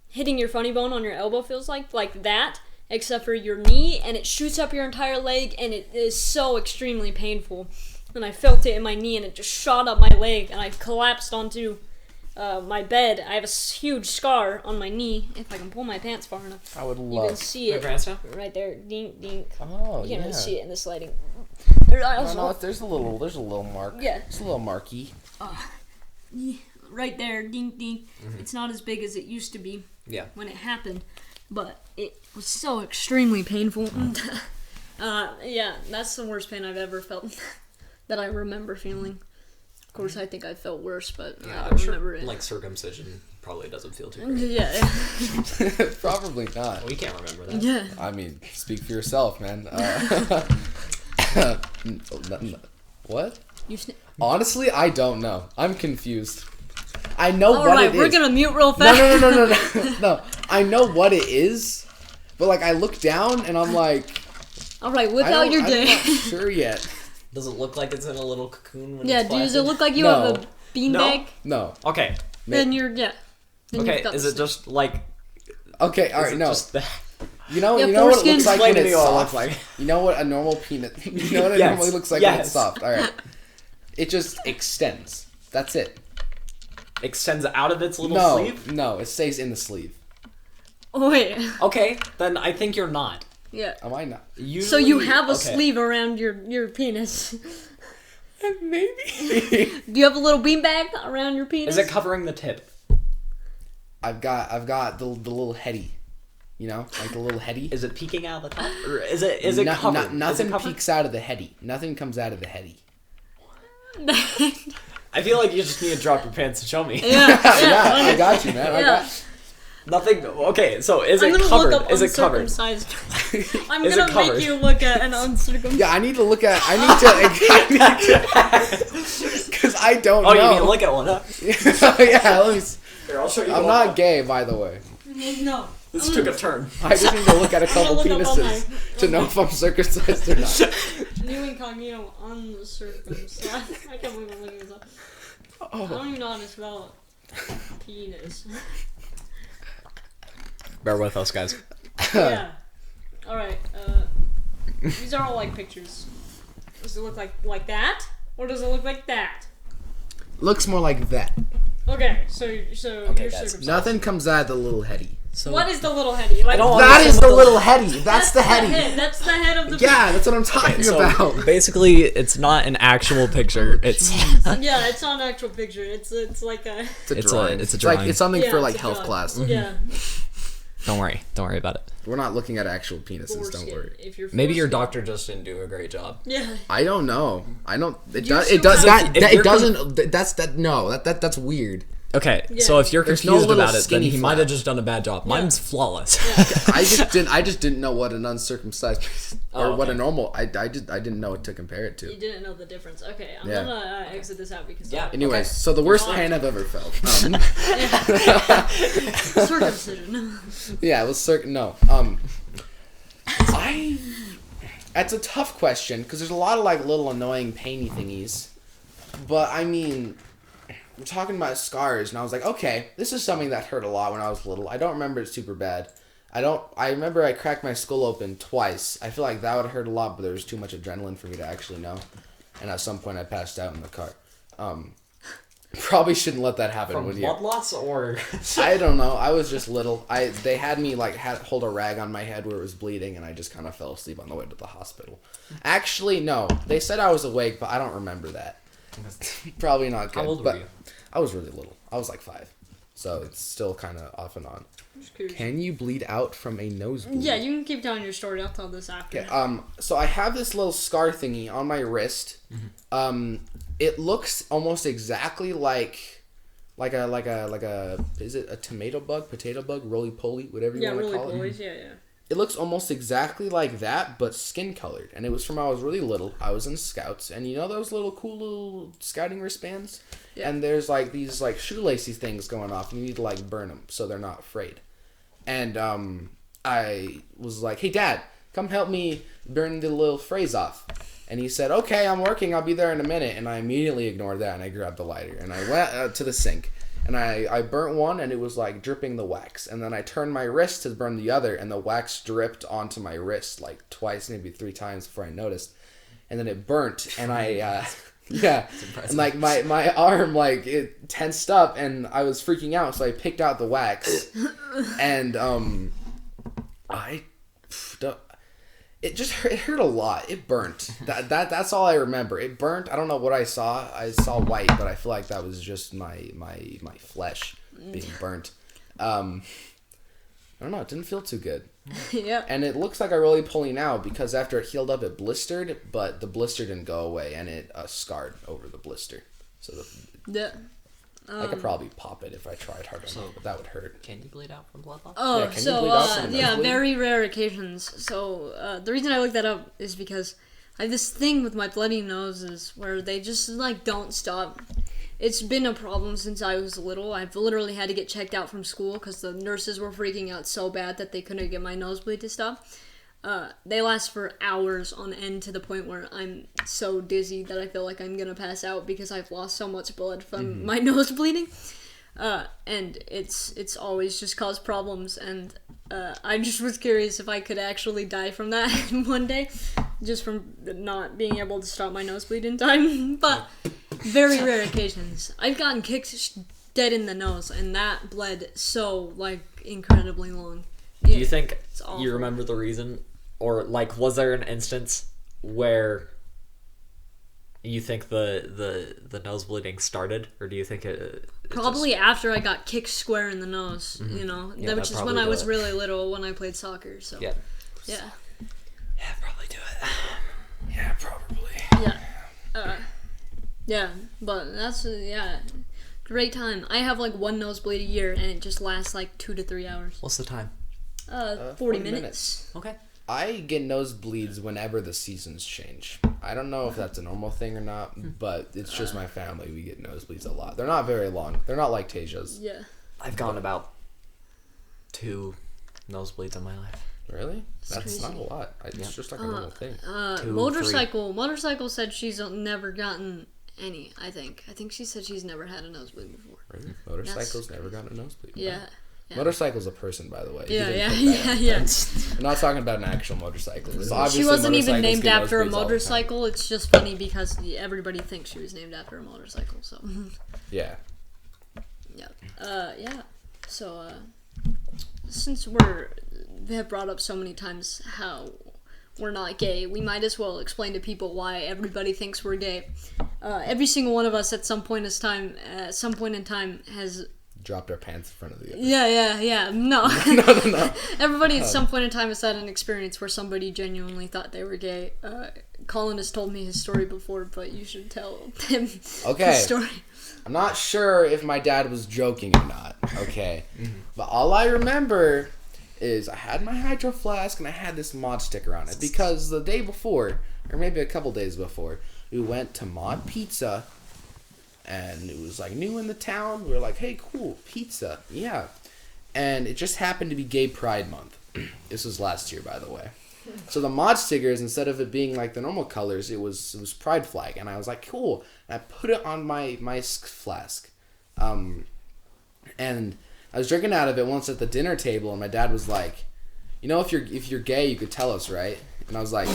[SPEAKER 2] hitting your funny bone on your elbow feels like that, except for your knee, and it shoots up your entire leg, and it is so extremely painful. And I felt it in my knee, and it just shot up my leg, and I collapsed onto my bed, I have a huge scar on my knee. If I can pull my pants far enough,
[SPEAKER 3] I would
[SPEAKER 2] you can
[SPEAKER 3] love.
[SPEAKER 2] see it
[SPEAKER 1] pants now?
[SPEAKER 2] right there. Dink, dink.
[SPEAKER 3] Oh,
[SPEAKER 2] You can
[SPEAKER 3] yeah.
[SPEAKER 2] really see it in this lighting.
[SPEAKER 3] No, there's a little mark.
[SPEAKER 2] Yeah.
[SPEAKER 3] It's a little marky.
[SPEAKER 2] Right there, dink, dink. It's not as big as it used to be.
[SPEAKER 1] Yeah.
[SPEAKER 2] When it happened, but it was so extremely painful. Yeah, that's the worst pain I've ever felt that I remember feeling. Of course, I think I felt worse, but
[SPEAKER 1] Yeah,
[SPEAKER 2] I
[SPEAKER 1] I'm
[SPEAKER 2] don't
[SPEAKER 1] sure
[SPEAKER 2] remember it.
[SPEAKER 1] like circumcision probably doesn't feel too great.
[SPEAKER 2] Yeah,
[SPEAKER 3] Probably not.
[SPEAKER 1] We can't remember that.
[SPEAKER 2] yeah.
[SPEAKER 3] I mean, speak for yourself, man. What? Honestly, I don't know. I'm confused. I know
[SPEAKER 2] All
[SPEAKER 3] what
[SPEAKER 2] right,
[SPEAKER 3] it is.
[SPEAKER 2] we're gonna mute real fast.
[SPEAKER 3] No. I know what it is, but like I look down and I'm like,
[SPEAKER 2] All right, whip out your
[SPEAKER 3] I'm
[SPEAKER 2] day.
[SPEAKER 3] not sure yet.
[SPEAKER 1] Does it look like it's in a little cocoon when
[SPEAKER 2] Yeah,
[SPEAKER 1] it's
[SPEAKER 2] does it
[SPEAKER 1] flaccid?
[SPEAKER 2] look like you
[SPEAKER 3] No.
[SPEAKER 2] have a beanbag?
[SPEAKER 3] No.
[SPEAKER 1] Okay.
[SPEAKER 2] Then you're Then
[SPEAKER 1] Okay,
[SPEAKER 2] you've got
[SPEAKER 1] is
[SPEAKER 2] the
[SPEAKER 1] it just like...
[SPEAKER 3] Okay, all
[SPEAKER 1] is
[SPEAKER 3] right,
[SPEAKER 1] it
[SPEAKER 3] no.
[SPEAKER 1] just that?
[SPEAKER 3] You know
[SPEAKER 2] Yeah,
[SPEAKER 3] what it
[SPEAKER 2] foreskin.
[SPEAKER 3] looks like
[SPEAKER 1] Explain
[SPEAKER 3] when
[SPEAKER 1] to me
[SPEAKER 3] it's
[SPEAKER 1] what it looks
[SPEAKER 3] soft.
[SPEAKER 1] like.
[SPEAKER 3] You know what a normal peanut. You know what it
[SPEAKER 1] Yes.
[SPEAKER 3] normally looks like when it's
[SPEAKER 1] Yes.
[SPEAKER 3] soft. All right. It just extends. That's it.
[SPEAKER 1] Extends out of its little
[SPEAKER 3] No,
[SPEAKER 1] sleeve?
[SPEAKER 3] no, it stays in the sleeve.
[SPEAKER 2] Oh, wait.
[SPEAKER 1] Okay, then I think you're not.
[SPEAKER 2] Yeah.
[SPEAKER 3] Am I not?
[SPEAKER 1] Usually,
[SPEAKER 2] So you have a
[SPEAKER 1] okay.
[SPEAKER 2] sleeve around your penis.
[SPEAKER 3] Maybe.
[SPEAKER 2] Do you have a little beanbag around your penis?
[SPEAKER 1] Is it covering the tip?
[SPEAKER 3] I've got the little heady. You know, like the little heady.
[SPEAKER 1] Is it peeking out of the top? Or is it covered?
[SPEAKER 3] Nothing
[SPEAKER 1] is it covered?
[SPEAKER 3] peeks out of the heady. Nothing comes out of the heady.
[SPEAKER 1] I feel like you just need to drop your pants and show me.
[SPEAKER 2] Yeah.
[SPEAKER 3] Yeah, I got you, man. I
[SPEAKER 2] Yeah.
[SPEAKER 3] got.
[SPEAKER 1] Nothing. Okay, so is
[SPEAKER 2] I'm
[SPEAKER 1] it
[SPEAKER 2] gonna
[SPEAKER 1] covered?
[SPEAKER 2] look up
[SPEAKER 1] Is it covered?
[SPEAKER 2] uncircumcised. I'm
[SPEAKER 1] Is it
[SPEAKER 2] gonna
[SPEAKER 1] covered?
[SPEAKER 2] make you look at an uncircumcised.
[SPEAKER 3] Yeah, I need to look at. I need to. Because I don't
[SPEAKER 1] Oh,
[SPEAKER 3] know.
[SPEAKER 1] you mean look at one? Huh?
[SPEAKER 3] Yeah, let me.
[SPEAKER 1] Here, I'll show you.
[SPEAKER 3] I'm not gay, by the way.
[SPEAKER 2] No.
[SPEAKER 1] This took a turn.
[SPEAKER 3] I just need to look at a couple
[SPEAKER 2] look up on
[SPEAKER 3] penises to know if I'm circumcised or not.
[SPEAKER 2] New incognito uncircumcised. I can't believe I'm looking this up. I
[SPEAKER 3] Oh.
[SPEAKER 2] don't even know how to spell penis.
[SPEAKER 1] Bear with us, guys.
[SPEAKER 2] Yeah. Alright, these are all like pictures. Does it look like that? Or does it look like that?
[SPEAKER 3] Looks more like that.
[SPEAKER 2] Okay, so you're
[SPEAKER 1] guys.
[SPEAKER 2] circumcised.
[SPEAKER 3] Nothing comes out of the little heady.
[SPEAKER 1] So
[SPEAKER 2] What is the little heady? Like,
[SPEAKER 1] don't
[SPEAKER 3] That
[SPEAKER 1] understand
[SPEAKER 3] is
[SPEAKER 1] what
[SPEAKER 3] the
[SPEAKER 1] the-
[SPEAKER 3] little heady. That's the heady.
[SPEAKER 2] head. That's the head of the
[SPEAKER 3] Yeah, that's what I'm talking
[SPEAKER 1] so
[SPEAKER 3] about.
[SPEAKER 1] basically, it's not an actual picture. It's
[SPEAKER 2] Yeah, it's not an actual picture. It's like a
[SPEAKER 3] It's a
[SPEAKER 1] It's a-
[SPEAKER 3] drawing.
[SPEAKER 1] it's a
[SPEAKER 3] like
[SPEAKER 1] drawing.
[SPEAKER 3] it's something
[SPEAKER 2] yeah,
[SPEAKER 3] for
[SPEAKER 2] it's
[SPEAKER 3] like
[SPEAKER 2] a
[SPEAKER 3] health
[SPEAKER 2] drawing.
[SPEAKER 3] class.
[SPEAKER 2] Yeah.
[SPEAKER 1] don't worry about it.
[SPEAKER 3] We're not looking at actual penises.
[SPEAKER 2] Foreskin.
[SPEAKER 3] Don't worry.
[SPEAKER 2] If you're
[SPEAKER 1] Maybe your
[SPEAKER 2] foreskin-
[SPEAKER 1] doctor just didn't do a great job.
[SPEAKER 2] Yeah.
[SPEAKER 3] I don't know. I don't. It
[SPEAKER 2] You
[SPEAKER 3] does.
[SPEAKER 2] still
[SPEAKER 3] It does.
[SPEAKER 2] have-
[SPEAKER 3] That
[SPEAKER 1] If you're
[SPEAKER 3] it doesn't. That's that. No. That's weird.
[SPEAKER 1] Okay,
[SPEAKER 2] Yeah.
[SPEAKER 1] so if you're
[SPEAKER 3] There's no
[SPEAKER 1] confused
[SPEAKER 3] little
[SPEAKER 1] about it, then
[SPEAKER 3] skinny
[SPEAKER 1] he might
[SPEAKER 3] flap.
[SPEAKER 1] have just done a bad job. Mine's flawless.
[SPEAKER 3] I just didn't know what an uncircumcised or
[SPEAKER 1] Oh,
[SPEAKER 3] what a
[SPEAKER 1] okay.
[SPEAKER 3] normal. I didn't know what to compare it
[SPEAKER 2] You
[SPEAKER 3] to.
[SPEAKER 2] didn't know the difference. Okay, I'm
[SPEAKER 3] Yeah.
[SPEAKER 2] gonna exit this out because
[SPEAKER 1] Yeah.
[SPEAKER 3] Anyways,
[SPEAKER 1] Okay.
[SPEAKER 3] so the worst
[SPEAKER 2] Fine.
[SPEAKER 3] pain I've ever felt.
[SPEAKER 2] circumcision.
[SPEAKER 3] Yeah, it was no. That's a tough question because there's a lot of like little annoying painy thingies, but I mean, we're talking about scars, and I was like, okay, this is something that hurt a lot when I was little. I don't remember it super bad. I remember I cracked my skull open twice. I feel like that would hurt a lot, but there was too much adrenaline for me to actually know, and at some point I passed out in the car. Probably shouldn't let that happen
[SPEAKER 1] From
[SPEAKER 3] when
[SPEAKER 1] blood loss or
[SPEAKER 3] I don't know. I was just little. They had me hold a rag on my head where it was bleeding, and I just kind of fell asleep on the way to the hospital. Actually, no. They said I was awake, but I don't remember that. Probably not good.
[SPEAKER 1] How old
[SPEAKER 3] but
[SPEAKER 1] were you?
[SPEAKER 3] I was really little. I was like 5, so it's still kind of off and on.
[SPEAKER 2] I'm just curious.
[SPEAKER 3] Can you bleed out from a nosebleed?
[SPEAKER 2] Yeah, you can keep telling your story. I'll tell this after.
[SPEAKER 3] Okay, so I have this little scar thingy on my wrist. It looks almost exactly like a is it a tomato bug, potato bug, roly poly, whatever you
[SPEAKER 2] Yeah,
[SPEAKER 3] want to
[SPEAKER 2] really
[SPEAKER 3] call it.
[SPEAKER 2] boys. Yeah.
[SPEAKER 3] It looks almost exactly like that, but skin colored. And it was from when I was really little. I was in scouts, and you know those little cool little scouting wristbands?
[SPEAKER 2] Yeah.
[SPEAKER 3] And there's like these like shoelacy things going off, and you need to like burn them so they're not frayed. And I was like, "Hey, Dad, come help me burn the little frays off." And he said, "Okay, I'm working. I'll be there in a minute." And I immediately ignored that, and I grabbed the lighter, and I went to the sink. And I burnt one, and it was like dripping the wax. And then I turned my wrist to burn the other, and the wax dripped onto my wrist like twice, maybe 3 times before I noticed. And then it burnt, and I Yeah, and like my arm, like it tensed up, and I was freaking out, so I picked out the wax, and it hurt a lot. It burnt. That's all I remember. It burnt. I don't know what I saw. I saw white, but I feel like that was just my flesh being burnt. I don't know. It didn't feel too good.
[SPEAKER 2] Yeah.
[SPEAKER 3] And it looks like I'm really pulling out because after it healed up, it blistered, but the blister didn't go away, and it scarred over the blister. So
[SPEAKER 2] Yeah.
[SPEAKER 3] I could probably pop it if I tried hard enough, but that would hurt.
[SPEAKER 1] Can you bleed out from blood loss?
[SPEAKER 2] Oh,
[SPEAKER 3] Yeah, can you bleed out from a nosebleed?
[SPEAKER 2] very rare occasions. So the reason I looked that up is because I have this thing with my bloody noses where they just like don't stop. It's been a problem since I was little. I've literally had to get checked out from school because the nurses were freaking out so bad that they couldn't get my nosebleed to stop. They last for hours on end to the point where I'm so dizzy that I feel like I'm gonna pass out because I've lost so much blood from my nose bleeding. And it's always just caused problems, and I just was curious if I could actually die from that one day, just from not being able to stop my nosebleed in time. But very rare occasions. I've gotten kicked dead in the nose, and that bled so like incredibly long.
[SPEAKER 1] Do you think
[SPEAKER 2] It's awful.
[SPEAKER 1] you remember the reason? Or, like, was there an instance where you think the nose bleeding started? Or do you think it
[SPEAKER 2] Probably after I got kicked square in the nose, you know,
[SPEAKER 1] Yeah,
[SPEAKER 2] which
[SPEAKER 1] that'd
[SPEAKER 2] is when
[SPEAKER 1] probably
[SPEAKER 2] I
[SPEAKER 1] do
[SPEAKER 2] was
[SPEAKER 1] it.
[SPEAKER 2] really little when I played soccer. So
[SPEAKER 1] Yeah.
[SPEAKER 2] yeah,
[SPEAKER 1] Yeah, probably do it.
[SPEAKER 3] Yeah, probably.
[SPEAKER 2] yeah, yeah. But that's great time. I have like one nosebleed a year, and it just lasts like 2 to 3 hours.
[SPEAKER 1] What's the time?
[SPEAKER 2] 40 minutes.
[SPEAKER 1] Okay.
[SPEAKER 3] I get nosebleeds whenever the seasons change. I don't know if that's a normal thing or not, but it's just my family. We get nosebleeds a lot. They're not very long. They're not like Tasia's.
[SPEAKER 2] Yeah.
[SPEAKER 1] I've gone about 2 nosebleeds in my life.
[SPEAKER 3] Really? That's
[SPEAKER 2] crazy.
[SPEAKER 3] not a lot. It's just like a normal thing.
[SPEAKER 1] 2,
[SPEAKER 2] Motorcycle said she's never gotten any. I think she said she's never had a nosebleed before.
[SPEAKER 3] Really? Motorcycles never got a nosebleed.
[SPEAKER 2] Yeah. Yeah.
[SPEAKER 3] Motorcycle's a person, by the way. You
[SPEAKER 2] Yeah,
[SPEAKER 3] didn't
[SPEAKER 2] yeah,
[SPEAKER 3] put that
[SPEAKER 2] yeah,
[SPEAKER 3] in.
[SPEAKER 2] yeah.
[SPEAKER 3] I'm not talking about an actual motorcycle. So obviously
[SPEAKER 2] She wasn't even
[SPEAKER 3] motorcycles
[SPEAKER 2] named
[SPEAKER 3] get
[SPEAKER 2] after a
[SPEAKER 3] nosebleeds all the time.
[SPEAKER 2] motorcycle. It's just funny because everybody thinks she was named after a motorcycle. So
[SPEAKER 3] Yeah.
[SPEAKER 2] yeah, yeah. So since we have brought up so many times how we're not gay, we might as well explain to people why everybody thinks we're gay. Every single one of us at some point in time has.
[SPEAKER 3] Dropped our pants in front of the other.
[SPEAKER 2] Yeah. No.
[SPEAKER 3] No.
[SPEAKER 2] Everybody at some point in time has had an experience where somebody genuinely thought they were gay. Colin has told me his story before, but you should tell him
[SPEAKER 3] Okay.
[SPEAKER 2] his story.
[SPEAKER 3] I'm not sure if my dad was joking or not, okay? But all I remember is I had my hydro flask and I had this mod sticker on it because the day before, or maybe a couple days before, we went to Mod Pizza and it was like new in the town. We were like, hey, cool, pizza, yeah. And it just happened to be Gay Pride Month. This was last year, by the way. So the mod stickers, instead of it being like the normal colors, it was pride flag, and I was like, cool. And I put it on my flask, and I was drinking out of it once at the dinner table, and my dad was like, you know, if you're gay, you could tell us, right? And I was like,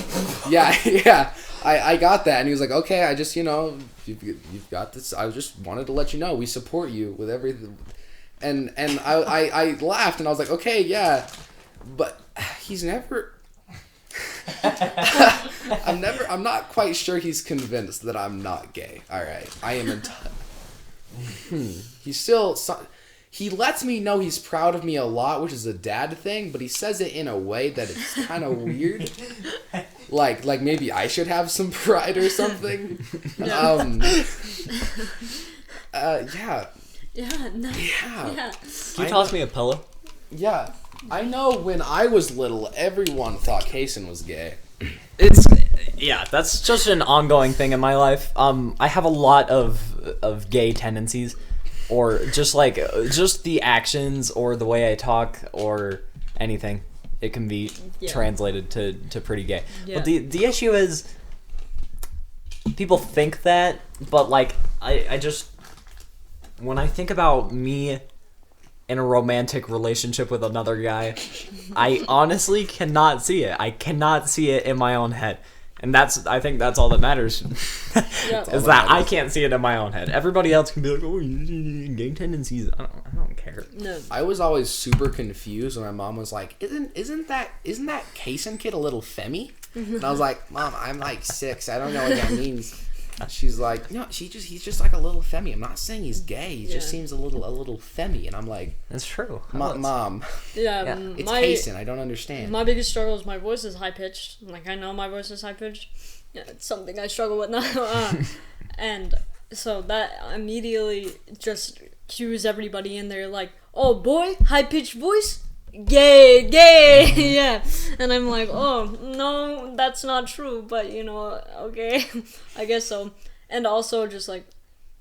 [SPEAKER 3] yeah, I got that. And he was like, okay, I just, you know, you've got this. I just wanted to let you know we support you with everything. And I laughed, and I was like, okay, yeah, but he's never. I'm not quite sure he's convinced that I'm not gay. All right, I am He's still. He lets me know he's proud of me a lot, which is a dad thing, but he says it in a way that it's kind of weird. Like maybe I should have some pride or something.
[SPEAKER 2] Yeah.
[SPEAKER 3] Yeah.
[SPEAKER 2] Yeah, no.
[SPEAKER 3] Yeah.
[SPEAKER 1] Can you toss me a pillow?
[SPEAKER 3] Yeah. I know when I was little, everyone thought Kason was gay.
[SPEAKER 1] That's just an ongoing thing in my life. I have a lot of gay tendencies, or just the actions or the way I talk or anything. It can be translated to pretty gay.
[SPEAKER 2] Yeah.
[SPEAKER 1] But the issue is people think that, but like I just when I think about me in a romantic relationship with another guy, I honestly cannot see it. I cannot see it in my own head. And I think that's all that matters.
[SPEAKER 2] Yeah.
[SPEAKER 1] Is that I can't see it in my own head. Everybody else can be like, oh, gang tendencies. I don't care.
[SPEAKER 2] No.
[SPEAKER 3] I was always super confused when my mom was like, isn't that Kason kid a little femmy? And I was like, Mom, I'm like 6. I don't know what that means. She's like, no, he's just like a little femmy. I'm not saying he's gay. He just seems a little femmy. And I'm like,
[SPEAKER 1] That's true.
[SPEAKER 3] Mom,
[SPEAKER 2] Yeah.
[SPEAKER 3] it's Kason. I don't understand.
[SPEAKER 2] My biggest struggle is my voice is high pitched. Like, I know my voice is high pitched. Yeah, it's something I struggle with now. And so that immediately just cues everybody in there, like, oh boy, high pitched voice, gay, yeah. And I'm like, oh no, that's not true. But okay, I guess so. And also just like,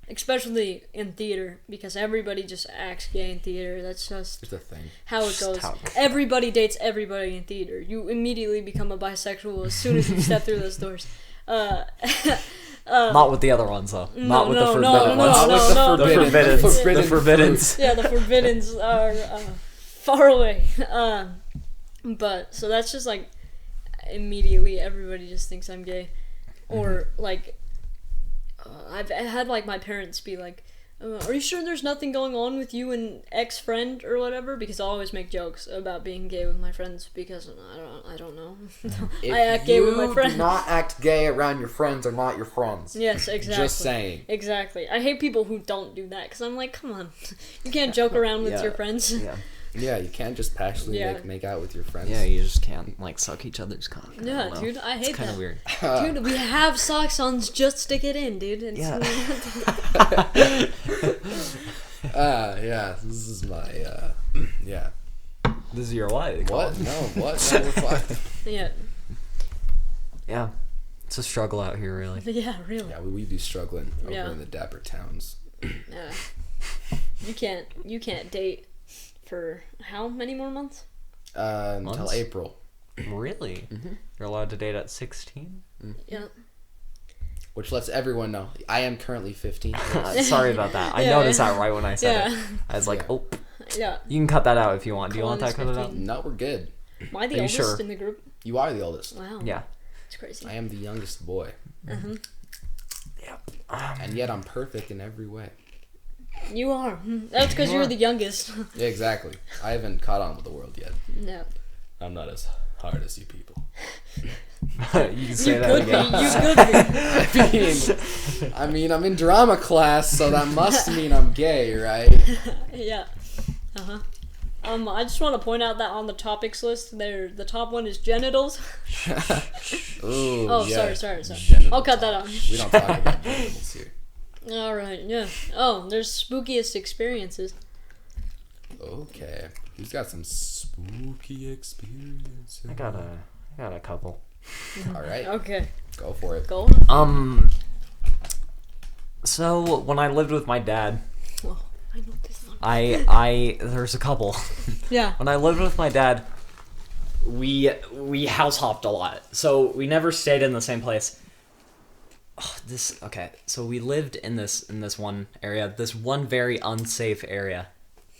[SPEAKER 2] especially in theater, because everybody just acts gay in theater. That's just
[SPEAKER 3] It's a thing.
[SPEAKER 2] how it goes. Everybody dates everybody in theater. You immediately become a bisexual as soon as you step through those doors.
[SPEAKER 1] Not with the other ones, though. Not with the forbidden
[SPEAKER 2] no,
[SPEAKER 1] ones.
[SPEAKER 2] no.
[SPEAKER 1] The forbiddens.
[SPEAKER 2] Yeah, the forbiddens are far away. But so that's just like immediately everybody just thinks I'm gay, or like I've had like my parents be like, are you sure there's nothing going on with you and ex-friend or whatever? Because I always make jokes about being gay with my friends because I don't know. I act gay with my friends.
[SPEAKER 1] If you do not act gay around your friends, are not your friends.
[SPEAKER 2] Yes, exactly.
[SPEAKER 3] Just saying.
[SPEAKER 2] Exactly. I hate people who don't do that because I'm like, come on, you can't joke around with your friends.
[SPEAKER 1] Yeah.
[SPEAKER 3] Yeah, you can't just passionately make out with your friends.
[SPEAKER 1] Yeah, you just can't like suck each other's cock.
[SPEAKER 2] Yeah, dude, I hate
[SPEAKER 1] it's kind
[SPEAKER 2] that.
[SPEAKER 1] of weird.
[SPEAKER 2] Dude, we have socks on, just stick it in, dude. It's,
[SPEAKER 1] Yeah.
[SPEAKER 3] Yeah, this is my, yeah.
[SPEAKER 1] This is your what?
[SPEAKER 3] What? No, what? No, we're fine.
[SPEAKER 2] Yeah.
[SPEAKER 1] Yeah. It's a struggle out here, really.
[SPEAKER 2] Yeah, really.
[SPEAKER 3] Yeah, we be struggling over
[SPEAKER 2] Yeah.
[SPEAKER 3] in the Dapper Towns.
[SPEAKER 2] Yeah. You can't date for how many more months?
[SPEAKER 3] Until
[SPEAKER 1] Months?
[SPEAKER 3] April.
[SPEAKER 1] Really? Mm-hmm. You're allowed to date at 16?
[SPEAKER 2] Yeah.
[SPEAKER 3] Which lets everyone know I am currently 15.
[SPEAKER 1] Sorry about that. I noticed that right when I said it. I was like, oh.
[SPEAKER 2] Yeah.
[SPEAKER 1] You can cut that out if you want. Do you want that cut out?
[SPEAKER 3] No, we're good.
[SPEAKER 2] Am I the
[SPEAKER 1] Are you
[SPEAKER 2] oldest
[SPEAKER 1] sure?
[SPEAKER 2] in the group?
[SPEAKER 3] You are the oldest.
[SPEAKER 2] Wow.
[SPEAKER 1] Yeah.
[SPEAKER 2] It's crazy.
[SPEAKER 3] I am the youngest boy.
[SPEAKER 2] Uh-huh.
[SPEAKER 1] Yeah.
[SPEAKER 3] And yet I'm perfect in every way.
[SPEAKER 2] You are. That's because you're the youngest.
[SPEAKER 3] Yeah, exactly. I haven't caught on with the world yet.
[SPEAKER 2] No.
[SPEAKER 3] I'm not as hard as you people.
[SPEAKER 1] You can say
[SPEAKER 2] You
[SPEAKER 1] that
[SPEAKER 2] could
[SPEAKER 1] again.
[SPEAKER 2] be. You could be.
[SPEAKER 3] I mean, I'm in drama class, so that must mean I'm gay, right?
[SPEAKER 2] Yeah. Uh-huh. I just want to point out that on the topics list, the top one is genitals.
[SPEAKER 3] Ooh,
[SPEAKER 2] Oh,
[SPEAKER 3] yeah.
[SPEAKER 2] sorry.
[SPEAKER 3] Genital
[SPEAKER 2] I'll cut that
[SPEAKER 3] talk.
[SPEAKER 2] out.
[SPEAKER 3] We don't talk about genitals here.
[SPEAKER 2] All right, yeah. Oh, there's spookiest experiences.
[SPEAKER 3] Okay. Who's got some spooky experiences?
[SPEAKER 1] I got a couple.
[SPEAKER 3] All right.
[SPEAKER 2] Okay,
[SPEAKER 3] Go for it.
[SPEAKER 2] go.
[SPEAKER 1] So when I lived with my dad,
[SPEAKER 2] Oh, I know this one.
[SPEAKER 1] there's a couple.
[SPEAKER 2] Yeah.
[SPEAKER 1] When I lived with my dad, we house hopped a lot. So we never stayed in the same place. So we lived in this one area, this one very unsafe area,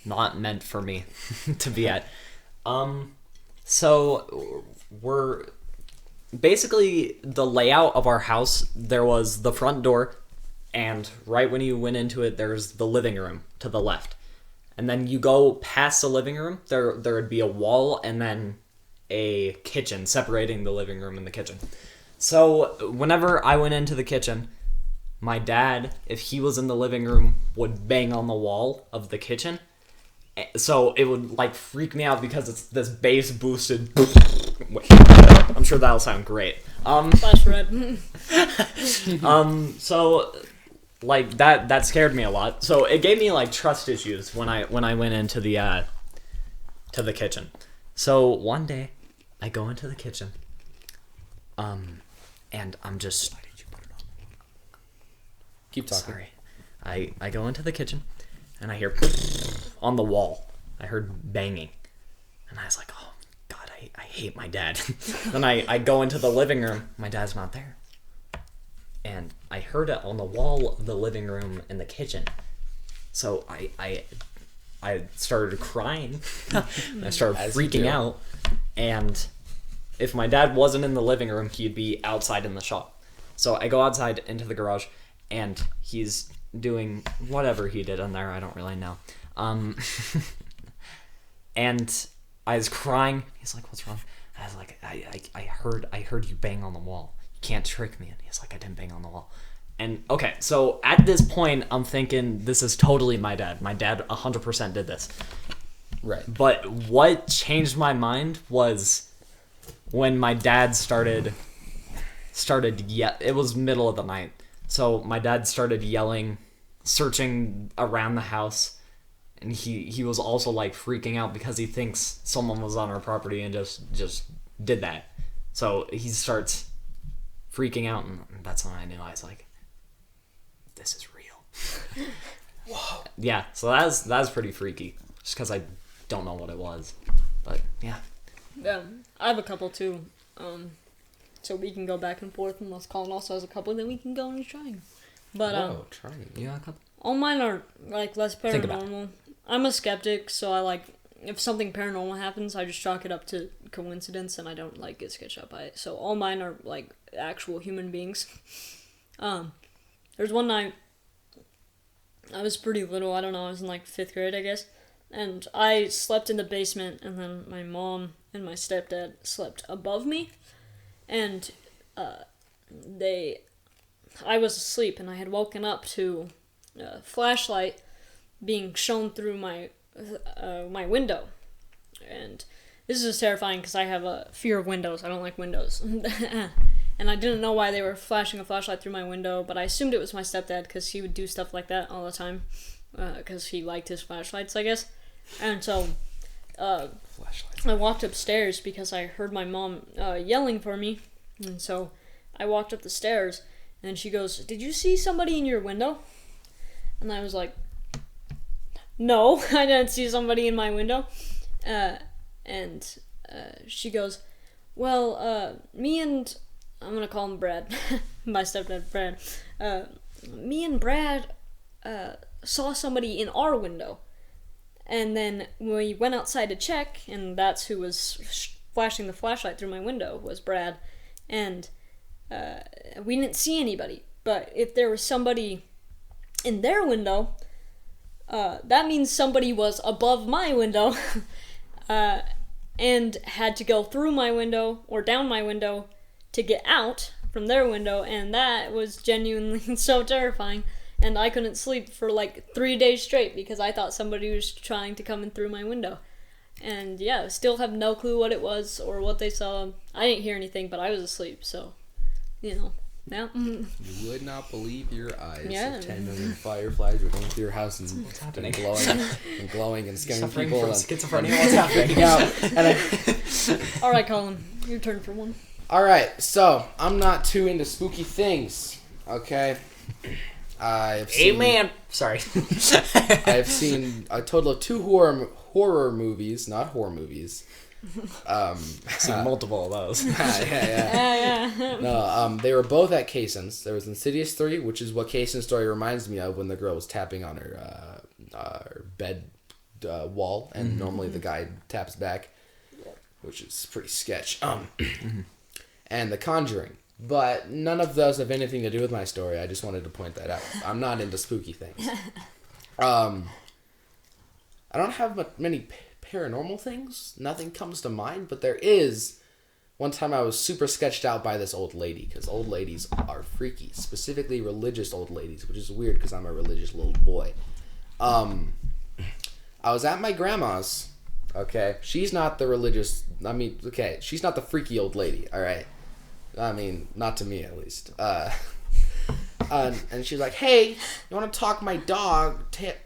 [SPEAKER 1] not meant for me to be at. So we're basically the layout of our house. There was the front door, and right when you went into it, there's the living room to the left, and then you go past the living room. There would be a wall and then a kitchen separating the living room and the kitchen. So whenever I went into the kitchen, my dad, if he was in the living room, would bang on the wall of the kitchen. So it would like freak me out because it's this bass boosted. Wait, I'm sure that'll sound great.
[SPEAKER 2] Flash red.
[SPEAKER 1] So like that scared me a lot. So it gave me like trust issues when I went into the to the kitchen. So one day I go into the kitchen. And I'm just. Why did you put it on?
[SPEAKER 3] Keep talking.
[SPEAKER 1] Sorry. I go into the kitchen, and I hear on the wall. I heard banging, and I was like, "Oh God, I hate my dad." Then I go into the living room. My dad's not there, and I heard it on the wall of the living room in the kitchen. So I started crying. I started freaking out, and if my dad wasn't in the living room, he'd be outside in the shop. So I go outside into the garage, and he's doing whatever he did in there. I don't really know. And I was crying. He's like, "What's wrong?" I was like, I heard you bang on the wall. You can't trick me." And he's like, "I didn't bang on the wall." And okay, so at this point, I'm thinking this is totally my dad. My dad 100% did this.
[SPEAKER 3] Right.
[SPEAKER 1] But what changed my mind was when my dad started it was middle of the night. So my dad started yelling, searching around the house, and he was also like freaking out because he thinks someone was on our property and just did that. So he starts freaking out, and that's when I knew. I was like, this is real.
[SPEAKER 3] Whoa.
[SPEAKER 1] Yeah, so that was pretty freaky, just because I don't know what it was. But yeah.
[SPEAKER 2] Yeah, I have a couple too. So we can go back and forth, unless Colin also has a couple, then we can go and try. But
[SPEAKER 3] trying.
[SPEAKER 1] You got a couple?
[SPEAKER 2] all mine are like less
[SPEAKER 1] Think about
[SPEAKER 2] paranormal. I'm a skeptic, so I like if something paranormal happens, I just chalk it up to coincidence, and I don't like get sketched out by it. So all mine are like actual human beings. There's one night I was pretty little. I don't know. I was in like 5th grade, I guess, and I slept in the basement, and then my mom and my stepdad slept above me, and I was asleep, and I had woken up to a flashlight being shown through my window, and this is terrifying because I have a fear of windows. I don't like windows. And I didn't know why they were flashing a flashlight through my window, but I assumed it was my stepdad because he would do stuff like that all the time because he liked his flashlights, I guess. And so I walked upstairs because I heard my mom yelling for me, and so I walked up the stairs, and she goes, "Did you see somebody in your window?" And I was like, "No, I didn't see somebody in my window." And she goes, "Well, me and..." I'm gonna call him Brad. My stepdad, Brad. Me and Brad saw somebody in our window. And then we went outside to check, and that's who was flashing the flashlight through my window, was Brad. And we didn't see anybody. But if there was somebody in their window, that means somebody was above my window and had to go through my window or down my window to get out from their window, and that was genuinely so terrifying, and I couldn't sleep for like 3 days straight because I thought somebody was trying to come in through my window. And yeah, still have no clue what it was or what they saw. I didn't hear anything, but I was asleep, so, you know, yeah.
[SPEAKER 3] You would not believe your eyes.
[SPEAKER 2] Yeah.
[SPEAKER 3] If 10 million fireflies were going through your house and glowing and scaring
[SPEAKER 1] Suffering
[SPEAKER 3] people
[SPEAKER 1] from
[SPEAKER 3] and
[SPEAKER 1] schizophrenia. What's happening?
[SPEAKER 3] out.
[SPEAKER 2] All right, Colin, your turn for one.
[SPEAKER 3] Alright, so I'm not too into spooky things, okay?
[SPEAKER 1] Amen. Sorry.
[SPEAKER 3] I've seen a total of 2 horror movies, not horror movies.
[SPEAKER 1] I've seen multiple of those.
[SPEAKER 3] Yeah. No, they were both at Kason's. There was Insidious 3, which is what Kason's story reminds me of when the girl was tapping on her bed wall, and normally the guy taps back, which is pretty sketch. And The Conjuring. But none of those have anything to do with my story. I just wanted to point that out. I'm not into spooky things. I don't have many paranormal things. Nothing comes to mind, but there is. One time I was super sketched out by this old lady, because old ladies are freaky. Specifically religious old ladies, which is weird because I'm a religious little boy. I was at my grandma's. Okay, she's not the religious. She's not the freaky old lady. All right. I mean, not to me at least. And she's like, "Hey, you want to talk my dog?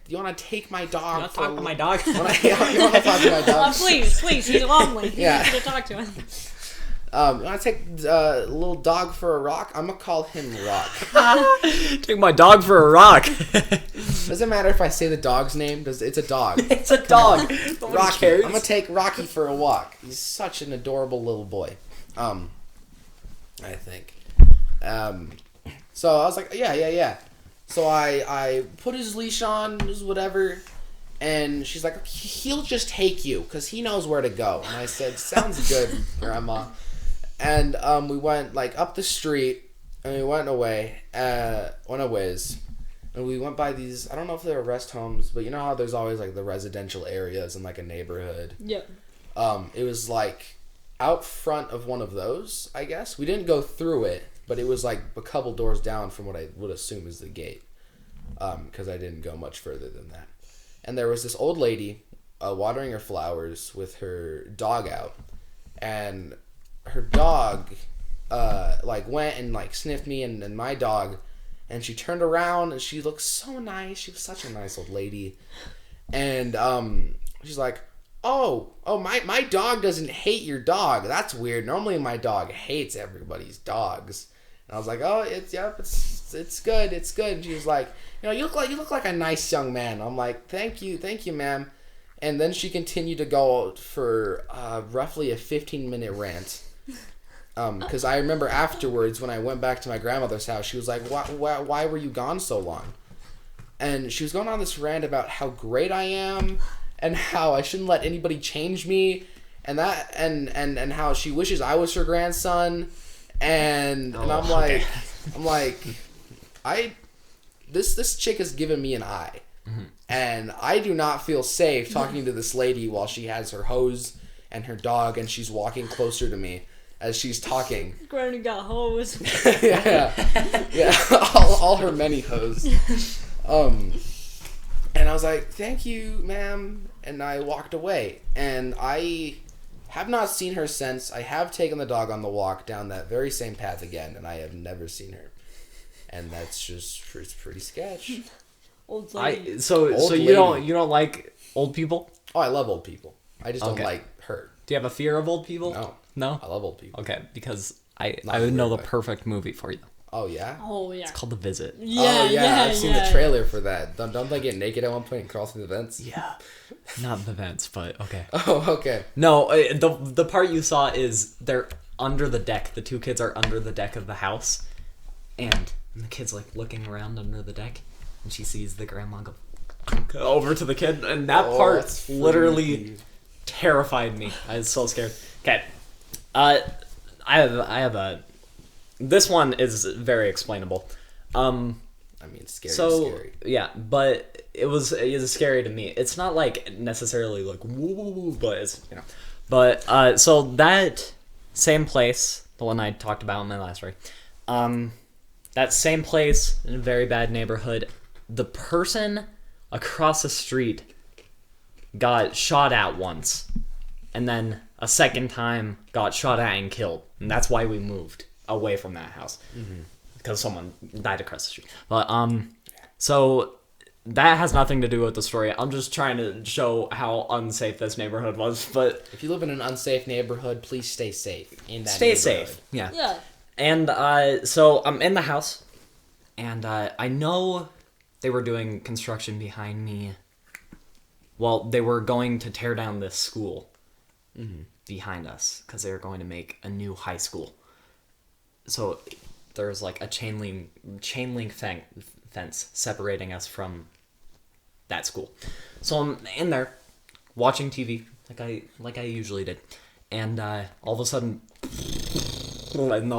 [SPEAKER 3] You want to take my dog?
[SPEAKER 1] You want to talk to my dog?
[SPEAKER 3] You want to talk to my dog?
[SPEAKER 2] Please, he's lonely.
[SPEAKER 3] Yeah.
[SPEAKER 2] You need to talk to him.
[SPEAKER 3] You want to take a little dog for a rock? I'm gonna call him Rock.
[SPEAKER 1] Take my dog for a rock.
[SPEAKER 3] Doesn't matter if I say the dog's name. It's a dog.
[SPEAKER 1] It's a dog.
[SPEAKER 3] Rocky.
[SPEAKER 1] Cares.
[SPEAKER 3] I'm gonna take Rocky for a walk. He's such an adorable little boy. I think. So I was like, yeah. So I put his leash on, his whatever, and she's like, "He'll just take you, because he knows where to go." And I said, "Sounds good, Grandma." And we went like up the street, And we went away. Went a ways. And we went by these, I don't know if they were rest homes, but you know how there's always like the residential areas in like a neighborhood?
[SPEAKER 2] Yeah.
[SPEAKER 3] It was like out front of one of those, I guess. We didn't go through it, but it was like a couple doors down from what I would assume is the gate. Because I didn't go much further than that. And there was this old lady watering her flowers with her dog out. And her dog like went and like sniffed me and my dog. And she turned around and she looked so nice. She was such a nice old lady. And she's like, oh, my dog doesn't hate your dog. That's weird. Normally my dog hates everybody's dogs. And I was like, oh, it's good. It's good. And she was like, you look like a nice young man. I'm like, thank you, ma'am. And then she continued to go for roughly a 15-minute rant. Because I remember afterwards when I went back to my grandmother's house, she was like, why were you gone so long? And she was going on this rant about how great I am and how I shouldn't let anybody change me and that and how she wishes I was her grandson. And I'm like, this chick has given me an eye. Mm-hmm. And I do not feel safe talking to this lady while she has her hose and her dog and she's walking closer to me as she's talking.
[SPEAKER 2] Granny got hose.
[SPEAKER 3] yeah. all her many hose. And I was like, thank you, ma'am. And I walked away. And I have not seen her since. I have taken the dog on the walk down that very same path again, and I have never seen her. And that's just it's pretty sketch.
[SPEAKER 2] Old lady.
[SPEAKER 1] So you don't like old people?
[SPEAKER 3] Oh, I love old people. I just don't like her.
[SPEAKER 1] Do you have a fear of old people? No?
[SPEAKER 3] I love old people.
[SPEAKER 1] Okay, because I would know the perfect movie for you.
[SPEAKER 3] Oh, yeah?
[SPEAKER 2] Oh, yeah.
[SPEAKER 1] It's called The Visit.
[SPEAKER 2] Yeah,
[SPEAKER 3] I've seen the trailer for that. Don't they get naked at one point and crawl through the vents?
[SPEAKER 1] Yeah. Not the vents, but okay.
[SPEAKER 3] Oh, okay.
[SPEAKER 1] No, the part you saw is they're under the deck. The two kids are under the deck of the house. And the kid's like looking around under the deck. And she sees the grandma go over to the kid. And that part literally terrified me. I was so scared. Okay. I have a... This one is very explainable.
[SPEAKER 3] I mean, scary.
[SPEAKER 1] Yeah, but it was scary to me. It's not like necessarily like woo, but it's But so that same place, the one I talked about in my last story, that same place in a very bad neighborhood, the person across the street got shot at once, and then a second time got shot at and killed, and that's why we moved away from that house, because someone died across the street. But so that has nothing to do with the story. I'm just trying to show how unsafe this neighborhood was. But
[SPEAKER 3] if you live in an unsafe neighborhood, please stay safe in that
[SPEAKER 1] stay
[SPEAKER 3] neighborhood.
[SPEAKER 1] Safe. Yeah.
[SPEAKER 2] Yeah.
[SPEAKER 1] And so I'm in the house, and I know they were doing construction behind me. Well, they were going to tear down this school behind us because they were going to make a new high school. So there's like a chain link fence separating us from that school. So I'm in there watching TV like I usually did, and all of a sudden, and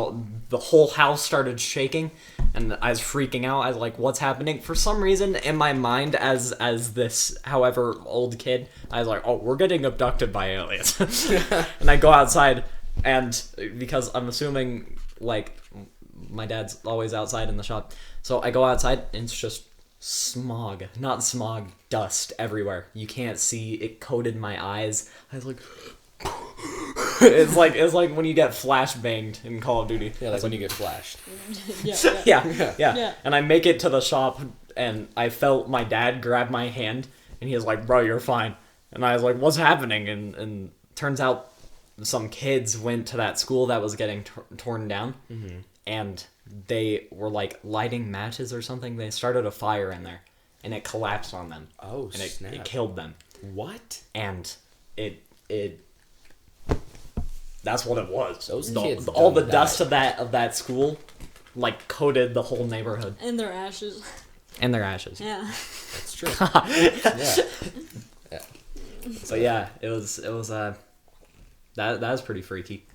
[SPEAKER 1] the whole house started shaking, and I was freaking out. I was like, "What's happening?" For some reason, in my mind, as this however old kid, I was like, "Oh, we're getting abducted by aliens," and I go outside, and because I'm assuming. Like, my dad's always outside in the shop. So I go outside, and it's just smog. Not smog, dust everywhere. You can't see. It coated my eyes. I was like... it's like when you get flashbanged in Call of Duty.
[SPEAKER 3] Yeah, like when you get flashed.
[SPEAKER 1] Yeah. And I make it to the shop, and I felt my dad grab my hand, and he was like, "Bro, you're fine." And I was like, "What's happening?" And turns out some kids went to that school that was getting torn down, and they were like lighting matches or something. They started a fire in there, and it collapsed on them.
[SPEAKER 3] Oh,
[SPEAKER 1] and
[SPEAKER 3] snap.
[SPEAKER 1] It killed them.
[SPEAKER 3] What?
[SPEAKER 1] And it that's what it was.
[SPEAKER 3] Those kids
[SPEAKER 1] all the dust of that school like coated the whole neighborhood.
[SPEAKER 2] And their ashes.
[SPEAKER 1] Yeah.
[SPEAKER 3] That's true. Yeah.
[SPEAKER 1] So yeah, it was that was pretty freaky.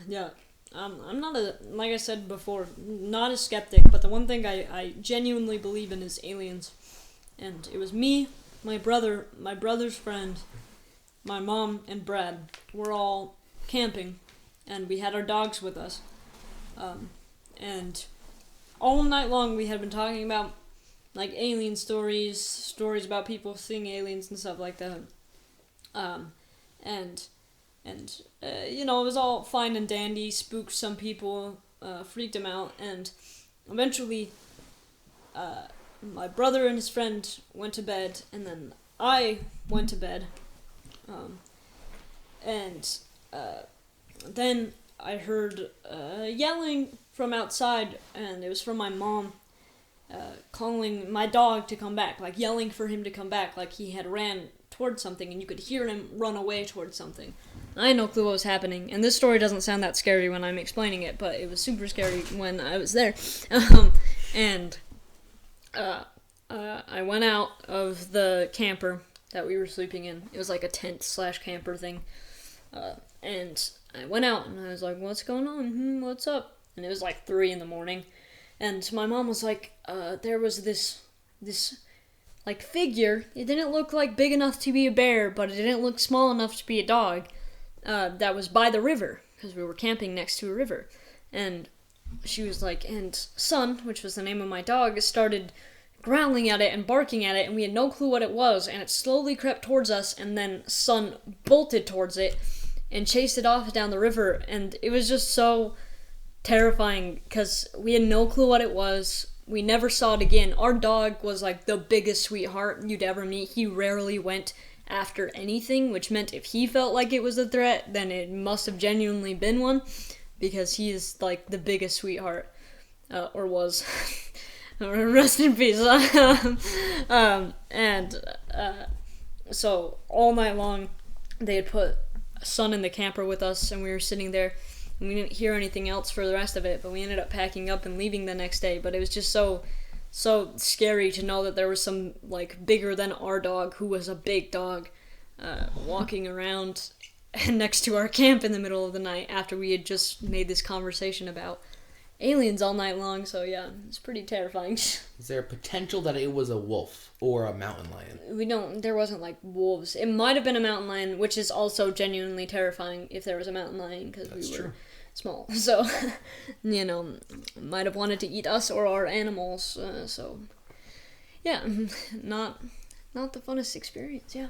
[SPEAKER 2] Yeah. I'm not like I said before, not a skeptic, but the one thing I genuinely believe in is aliens. And it was me, my brother's friend, my mom, and Brad. We're all camping, and we had our dogs with us. And all night long we had been talking about, like, alien stories about people seeing aliens and stuff like that. It was all fine and dandy, spooked some people, freaked them out, and eventually, my brother and his friend went to bed, and then I went to bed, then I heard, yelling from outside, and it was from my mom, calling my dog to come back, like, yelling for him to come back, like he had ran towards something, and you could hear him run away towards something. I had no clue what was happening, and this story doesn't sound that scary when I'm explaining it, but it was super scary when I was there. I went out of the camper that we were sleeping in. It was like a tent/camper thing. And I went out, and I was like, what's going on? What's up? And it was like 3 a.m. And my mom was like, there was this like figure. It didn't look like big enough to be a bear, but it didn't look small enough to be a dog. That was by the river, because we were camping next to a river. And she was like, and Sun, which was the name of my dog, started growling at it and barking at it, and we had no clue what it was, and it slowly crept towards us, and then Sun bolted towards it and chased it off down the river, and it was just so terrifying, because we had no clue what it was. We never saw it again. Our dog was like the biggest sweetheart you'd ever meet. He rarely went after anything, which meant if he felt like it was a threat, then it must have genuinely been one, because he is like the biggest sweetheart, or was. Rest in peace. So all night long they had put Sun in the camper with us, and we were sitting there, and we didn't hear anything else for the rest of it, but we ended up packing up and leaving the next day. But it was just so scary to know that there was some, like, bigger than our dog, who was a big dog, walking around next to our camp in the middle of the night after we had just made this conversation about aliens all night long. So yeah, it's pretty terrifying.
[SPEAKER 4] Is there a potential that it was a wolf or a mountain lion?
[SPEAKER 2] There wasn't like wolves. It might have been a mountain lion, which is also genuinely terrifying if there was a mountain lion, because we were small. So, might have wanted to eat us or our animals. So, yeah, not the funnest experience, yeah.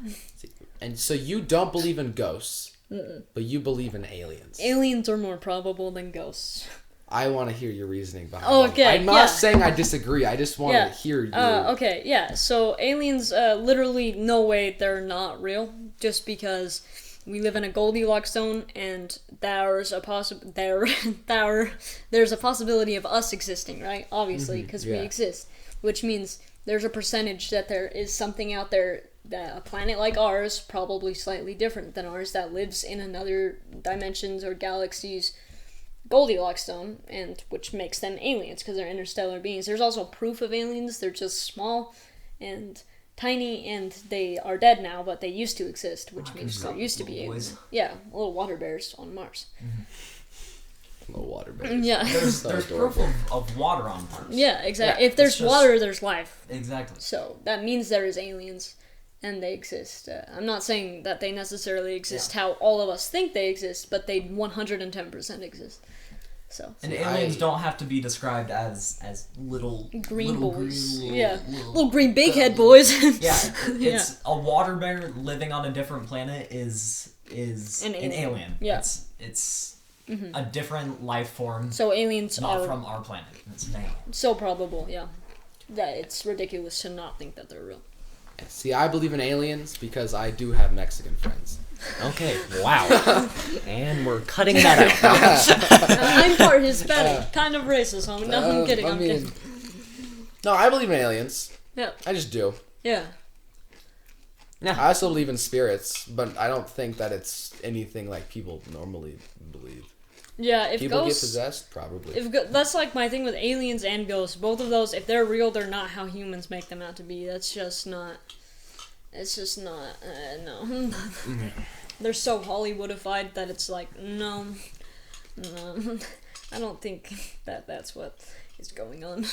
[SPEAKER 4] And so you don't believe in ghosts, but you believe in aliens.
[SPEAKER 2] Aliens are more probable than ghosts.
[SPEAKER 4] I want to hear your reasoning behind it.
[SPEAKER 2] Okay,
[SPEAKER 4] I'm not saying I disagree. I just want to hear your...
[SPEAKER 2] Okay, yeah. So aliens, literally, no way they're not real. Just because we live in a Goldilocks zone, and there's a possibility of us existing, right? Obviously, because we exist. Which means there's a percentage that there is something out there, that a planet like ours, probably slightly different than ours, that lives in another dimensions or galaxies Goldilocks zone, and which makes them aliens because they're interstellar beings. There's also proof of aliens. They're just small and tiny, and they are dead now, but they used to exist, which means there used to be aliens. Yeah, little water bears on Mars.
[SPEAKER 4] Little water bears.
[SPEAKER 2] Yeah.
[SPEAKER 1] There's proof of water on Mars.
[SPEAKER 2] Yeah, exactly. Yeah, if there's water, there's life.
[SPEAKER 1] Exactly.
[SPEAKER 2] So that means there is aliens, and they exist. I'm not saying that they necessarily exist how all of us think they exist, but they 110% exist. So.
[SPEAKER 1] And aliens don't have to be described as little
[SPEAKER 2] green boys.
[SPEAKER 1] Little
[SPEAKER 2] little green big head boys.
[SPEAKER 1] It's a water bear living on a different planet is an alien.
[SPEAKER 2] Yeah.
[SPEAKER 1] It's a different life form.
[SPEAKER 2] So aliens
[SPEAKER 1] not
[SPEAKER 2] are
[SPEAKER 1] from our planet. It's an alien.
[SPEAKER 2] So probable, yeah. That it's ridiculous to not think that they're real.
[SPEAKER 4] See, I believe in aliens because I do have Mexican friends.
[SPEAKER 1] Okay, wow. And we're cutting that out.
[SPEAKER 2] I'm part Hispanic. Kind of racist, homie. No, I'm kidding. I'm kidding.
[SPEAKER 4] No, I believe in aliens.
[SPEAKER 2] Yeah.
[SPEAKER 4] I just do.
[SPEAKER 2] Yeah.
[SPEAKER 4] I also believe in spirits, but I don't think that it's anything like people normally believe.
[SPEAKER 2] Yeah, if
[SPEAKER 4] people
[SPEAKER 2] ghosts...
[SPEAKER 4] get possessed, probably.
[SPEAKER 2] That's like my thing with aliens and ghosts. Both of those, if they're real, they're not how humans make them out to be. That's just not... It's just not... no. They're so Hollywoodified that it's like, no. I don't think that's what is going on.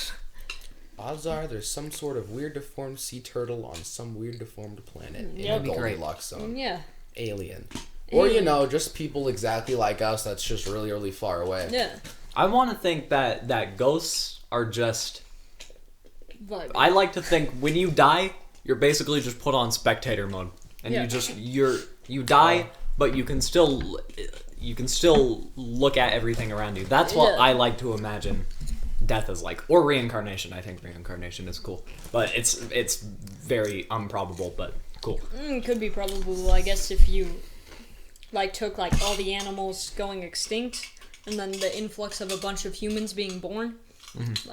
[SPEAKER 4] Odds are there's some sort of weird deformed sea turtle on some weird deformed planet in
[SPEAKER 2] Yep.
[SPEAKER 4] a Goldilocks zone.
[SPEAKER 2] Yeah.
[SPEAKER 4] Alien. Or, just people exactly like us that's just really, really far away.
[SPEAKER 2] Yeah.
[SPEAKER 1] I want to think that ghosts are just...
[SPEAKER 2] Vibe.
[SPEAKER 1] I like to think when you die, you're basically just put on spectator mode. And you die, but you can still look at everything around you. That's what I like to imagine death is like. Or reincarnation. I think reincarnation is cool. But it's very improbable, but cool.
[SPEAKER 2] Could be probable, I guess, if you took all the animals going extinct and then the influx of a bunch of humans being born.
[SPEAKER 1] Mm-hmm.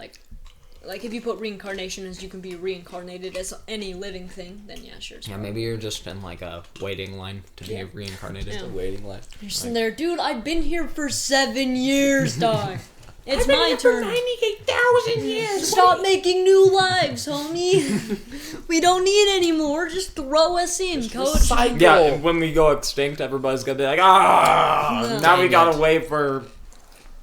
[SPEAKER 2] Like if you put reincarnation as you can be reincarnated as any living thing, then yeah, sure.
[SPEAKER 1] Yeah, maybe you're just in a waiting line to be reincarnated.
[SPEAKER 2] Yeah.
[SPEAKER 4] The waiting line.
[SPEAKER 2] You're sitting there, dude, I've been here for 7 years, dog. It's my turn.
[SPEAKER 4] 98,000 years.
[SPEAKER 2] Stop making new lives, homie. We don't need any more. Just throw us in, coach.
[SPEAKER 4] Cycle.
[SPEAKER 1] Yeah, when we go extinct, everybody's gonna be like,
[SPEAKER 2] No.
[SPEAKER 1] now we
[SPEAKER 4] Dang
[SPEAKER 1] gotta
[SPEAKER 4] it.
[SPEAKER 1] wait for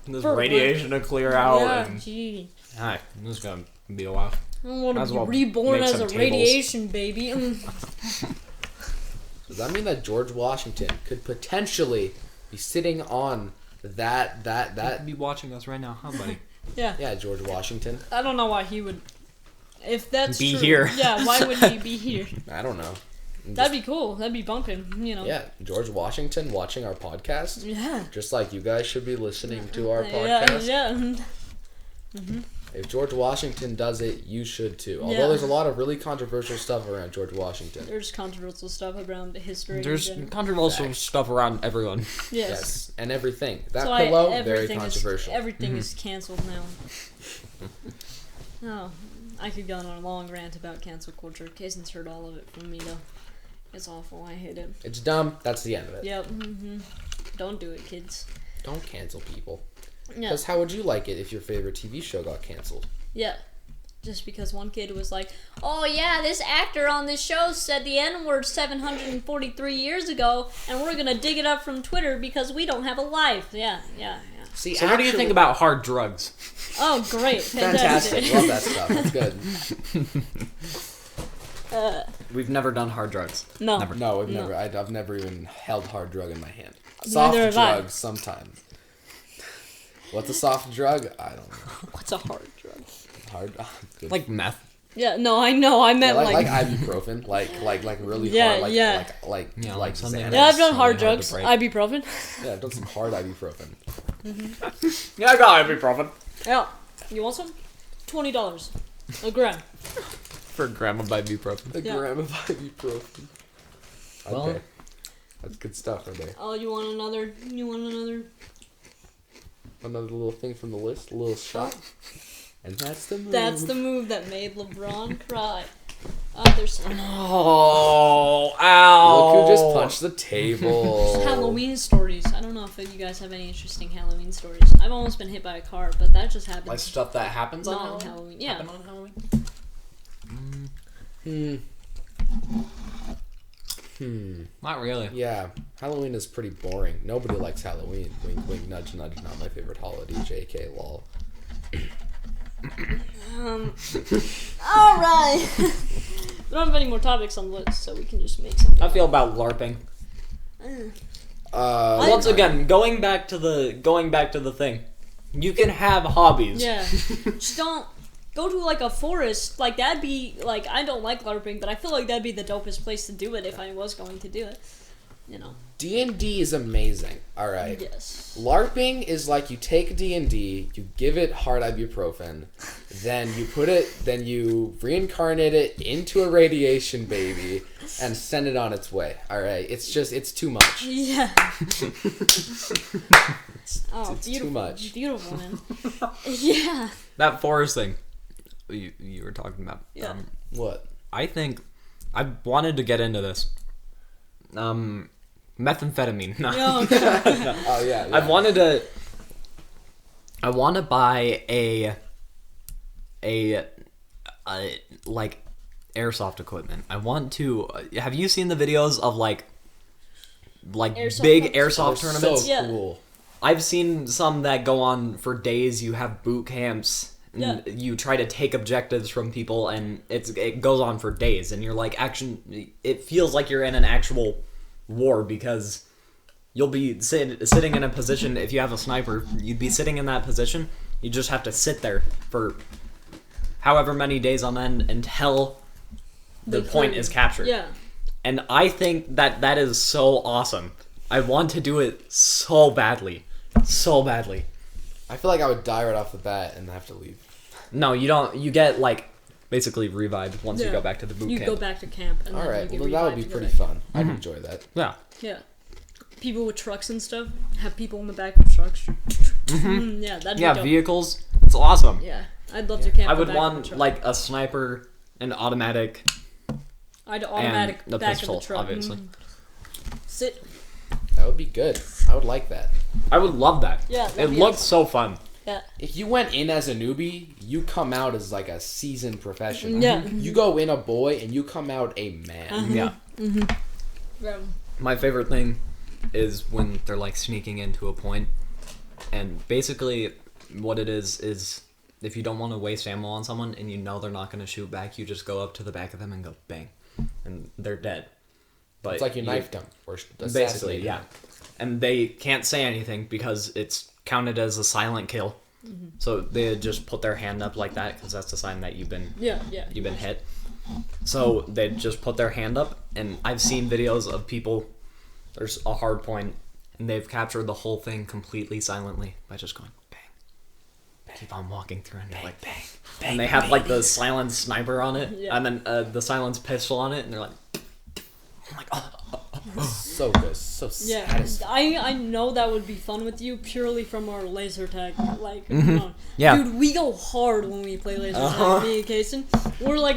[SPEAKER 1] this radiation to clear out.
[SPEAKER 2] Yeah,
[SPEAKER 1] And,
[SPEAKER 2] gee.
[SPEAKER 1] hi, this is gonna be a while.
[SPEAKER 2] I don't want
[SPEAKER 1] Might
[SPEAKER 2] to
[SPEAKER 1] as
[SPEAKER 2] be
[SPEAKER 1] well
[SPEAKER 2] reborn
[SPEAKER 1] make
[SPEAKER 2] as
[SPEAKER 1] some
[SPEAKER 2] a
[SPEAKER 1] tables.
[SPEAKER 2] radiation baby.
[SPEAKER 4] Does that mean that George Washington could potentially be sitting on that?
[SPEAKER 1] He'd be watching us right now, huh, buddy?
[SPEAKER 2] Yeah.
[SPEAKER 4] Yeah, George Washington.
[SPEAKER 2] I don't know why he would. If that's
[SPEAKER 1] Be
[SPEAKER 2] true.
[SPEAKER 1] here.
[SPEAKER 2] Yeah, why would he be here?
[SPEAKER 4] I don't know.
[SPEAKER 2] That'd be cool. That'd be bumping,
[SPEAKER 4] Yeah, George Washington watching our podcast.
[SPEAKER 2] Yeah.
[SPEAKER 4] Just like you guys should be listening to our podcast.
[SPEAKER 2] Yeah.
[SPEAKER 4] If George Washington does it, you should too. Although
[SPEAKER 2] Yeah.
[SPEAKER 4] there's a lot of really controversial stuff around George Washington.
[SPEAKER 2] There's controversial stuff around history.
[SPEAKER 1] There's
[SPEAKER 2] in general.
[SPEAKER 1] controversial
[SPEAKER 4] Facts.
[SPEAKER 1] stuff around everyone.
[SPEAKER 2] Yes.
[SPEAKER 4] Yes, and everything. That
[SPEAKER 2] So
[SPEAKER 4] pillow, very
[SPEAKER 2] everything
[SPEAKER 4] controversial.
[SPEAKER 2] Everything is canceled now. Oh, I could go on a long rant about cancel culture. Kason's heard all of it from me, though. It's awful. I hate it.
[SPEAKER 4] It's dumb. That's the end of it.
[SPEAKER 2] Yep. Don't do it, kids.
[SPEAKER 4] Don't cancel people.
[SPEAKER 2] Yeah.
[SPEAKER 4] Because how would you like it if your favorite TV show got canceled?
[SPEAKER 2] Yeah. Just because one kid was like, oh yeah, this actor on this show said the N-word 743 years ago, and we're gonna dig it up from Twitter because we don't have a life. Yeah.
[SPEAKER 4] See,
[SPEAKER 1] So what do you think about hard drugs?
[SPEAKER 2] Oh, great.
[SPEAKER 4] Fantastic. Love that stuff. That's good.
[SPEAKER 1] We've never done hard drugs.
[SPEAKER 2] No.
[SPEAKER 1] Never.
[SPEAKER 4] No, I've
[SPEAKER 2] No.
[SPEAKER 4] never. I've never even held hard drug in my hand.
[SPEAKER 2] Neither
[SPEAKER 4] Soft
[SPEAKER 2] have I.
[SPEAKER 4] drugs sometimes. What's a soft drug? I don't know.
[SPEAKER 2] What's a hard drug?
[SPEAKER 4] Hard. Good.
[SPEAKER 1] Like meth.
[SPEAKER 2] Yeah, no, I know. I
[SPEAKER 4] Yeah,
[SPEAKER 2] meant
[SPEAKER 4] like ibuprofen, like really
[SPEAKER 2] Yeah,
[SPEAKER 4] hard,
[SPEAKER 2] yeah.
[SPEAKER 4] like
[SPEAKER 1] Yeah,
[SPEAKER 4] like
[SPEAKER 1] like something
[SPEAKER 4] Xanax.
[SPEAKER 2] Yeah, I've done
[SPEAKER 1] It's
[SPEAKER 2] hard
[SPEAKER 1] really hard to
[SPEAKER 2] drugs.
[SPEAKER 1] break.
[SPEAKER 2] Ibuprofen.
[SPEAKER 4] Yeah, I've done some hard ibuprofen.
[SPEAKER 1] Yeah, I got ibuprofen.
[SPEAKER 2] Yeah. You want some? $20 a gram.
[SPEAKER 1] For a gram of ibuprofen.
[SPEAKER 4] A
[SPEAKER 2] Yeah.
[SPEAKER 4] gram of ibuprofen.
[SPEAKER 1] Well-
[SPEAKER 4] Okay, that's good stuff right there.
[SPEAKER 2] Oh, you want another?
[SPEAKER 4] Another little thing from the list, a little shot, and that's the move.
[SPEAKER 2] That's the move that made LeBron cry. There's
[SPEAKER 1] Oh, ow.
[SPEAKER 4] Look who just punched the table.
[SPEAKER 2] Halloween stories. I don't know if you guys have any interesting Halloween stories. I've almost been hit by a car, but that just happened.
[SPEAKER 1] Like stuff that happens
[SPEAKER 2] Not
[SPEAKER 1] on
[SPEAKER 2] on
[SPEAKER 1] Halloween?
[SPEAKER 2] Halloween. Yeah.
[SPEAKER 1] Happen on Halloween? Not really.
[SPEAKER 4] Yeah, Halloween is pretty boring. Nobody likes Halloween. Wink, wink, nudge, nudge. Not my favorite holiday. JK, lol.
[SPEAKER 2] All right. We don't have any more topics on the list, so we can just make something.
[SPEAKER 1] I feel about LARPing. Once again, going back to the thing. You can have hobbies.
[SPEAKER 2] Yeah. Just don't go to like a forest. Like that'd be like I don't like LARPing, but I feel like that'd be the dopest place to do it if I was going to do it. You know.
[SPEAKER 4] D&D is amazing. All right.
[SPEAKER 2] Yes.
[SPEAKER 4] LARPing is like you take D&D, you give it hard ibuprofen, then you reincarnate it into a radiation baby and send it on its way. All right. It's too much.
[SPEAKER 2] Yeah. Oh,
[SPEAKER 4] It's
[SPEAKER 2] beautiful.
[SPEAKER 4] too much.
[SPEAKER 2] Beautiful, man. Yeah.
[SPEAKER 1] That forest thing you were talking about.
[SPEAKER 2] Yeah.
[SPEAKER 4] What?
[SPEAKER 1] I think I wanted to get into this. Methamphetamine. No.
[SPEAKER 2] Oh, God.
[SPEAKER 4] Oh yeah.
[SPEAKER 1] I want to buy a like airsoft equipment. I want to. Have you seen the videos of like
[SPEAKER 2] Airsoft
[SPEAKER 1] big
[SPEAKER 2] competitions?
[SPEAKER 1] airsoft
[SPEAKER 4] They're
[SPEAKER 1] tournaments?
[SPEAKER 4] so
[SPEAKER 2] Yeah.
[SPEAKER 4] cool.
[SPEAKER 1] I've seen some that go on for days. You have boot camps. And you try to take objectives from people, and it goes on for days. And you're like, it feels like you're in an actual war because you'll be sitting in a position. If you have a sniper, you'd be sitting in that position. You just have to sit there for however many days on end until the point is captured.
[SPEAKER 2] Yeah.
[SPEAKER 1] And I think that is so awesome. I want to do it so badly. So badly.
[SPEAKER 4] I feel like I would die right off the bat and have to leave.
[SPEAKER 1] No, you don't. You get, like, basically revived once you go back to the boot
[SPEAKER 2] You
[SPEAKER 1] camp.
[SPEAKER 2] go back to camp. And
[SPEAKER 4] All right,
[SPEAKER 2] then
[SPEAKER 4] well,
[SPEAKER 2] you get
[SPEAKER 4] that would be
[SPEAKER 2] revived
[SPEAKER 4] pretty
[SPEAKER 2] together.
[SPEAKER 4] fun. I'd enjoy that.
[SPEAKER 1] Yeah.
[SPEAKER 2] Yeah. People with trucks and stuff have people in the back of trucks. Yeah, that'd be dope.
[SPEAKER 1] Vehicles. It's awesome.
[SPEAKER 2] Yeah, I'd love to camp.
[SPEAKER 1] I
[SPEAKER 2] the
[SPEAKER 1] would
[SPEAKER 2] back of the
[SPEAKER 1] want,
[SPEAKER 2] truck.
[SPEAKER 1] like, a sniper, an automatic,
[SPEAKER 2] I'd automatic
[SPEAKER 1] and the
[SPEAKER 2] back
[SPEAKER 1] pistol,
[SPEAKER 2] of the truck.
[SPEAKER 1] obviously.
[SPEAKER 2] Sit.
[SPEAKER 4] That would be good. I would like that.
[SPEAKER 1] I would love that.
[SPEAKER 2] Yeah,
[SPEAKER 1] It
[SPEAKER 2] that'd be
[SPEAKER 1] looks
[SPEAKER 2] awesome.
[SPEAKER 1] so fun.
[SPEAKER 2] Yeah.
[SPEAKER 4] If you went in as a newbie, you come out as like a seasoned professional.
[SPEAKER 2] Yeah.
[SPEAKER 4] You go in a boy and you come out a man.
[SPEAKER 1] Yeah.
[SPEAKER 2] Yeah.
[SPEAKER 1] My favorite thing is when they're, like, sneaking into a point, and basically what it is if you don't want to waste ammo on someone and you know they're not going to shoot back, you just go up to the back of them and go bang, and they're dead. But
[SPEAKER 4] It's like you knifed them or
[SPEAKER 1] basically,
[SPEAKER 4] assassinated
[SPEAKER 1] yeah.
[SPEAKER 4] them.
[SPEAKER 1] And they can't say anything because it's counted as a silent kill. So they just put their hand up like that because that's a sign that you've been
[SPEAKER 2] Yeah.
[SPEAKER 1] hit. So they just put their hand up, and I've seen videos of people. There's a hard point, and they've captured the whole thing completely silently by just going bang. Keep on walking through, and they're like bang, bang. And they have like the silent sniper on it,
[SPEAKER 2] Yeah.
[SPEAKER 1] and then the silence pistol on it, and they're like, I'm like, oh.
[SPEAKER 4] So good. So
[SPEAKER 2] Yeah,
[SPEAKER 4] satisfying.
[SPEAKER 2] I know that would be fun with you purely from our laser tag. Like, come on.
[SPEAKER 1] Yeah.
[SPEAKER 2] Dude, we go hard when we play laser tag. Me and Kason, we're like,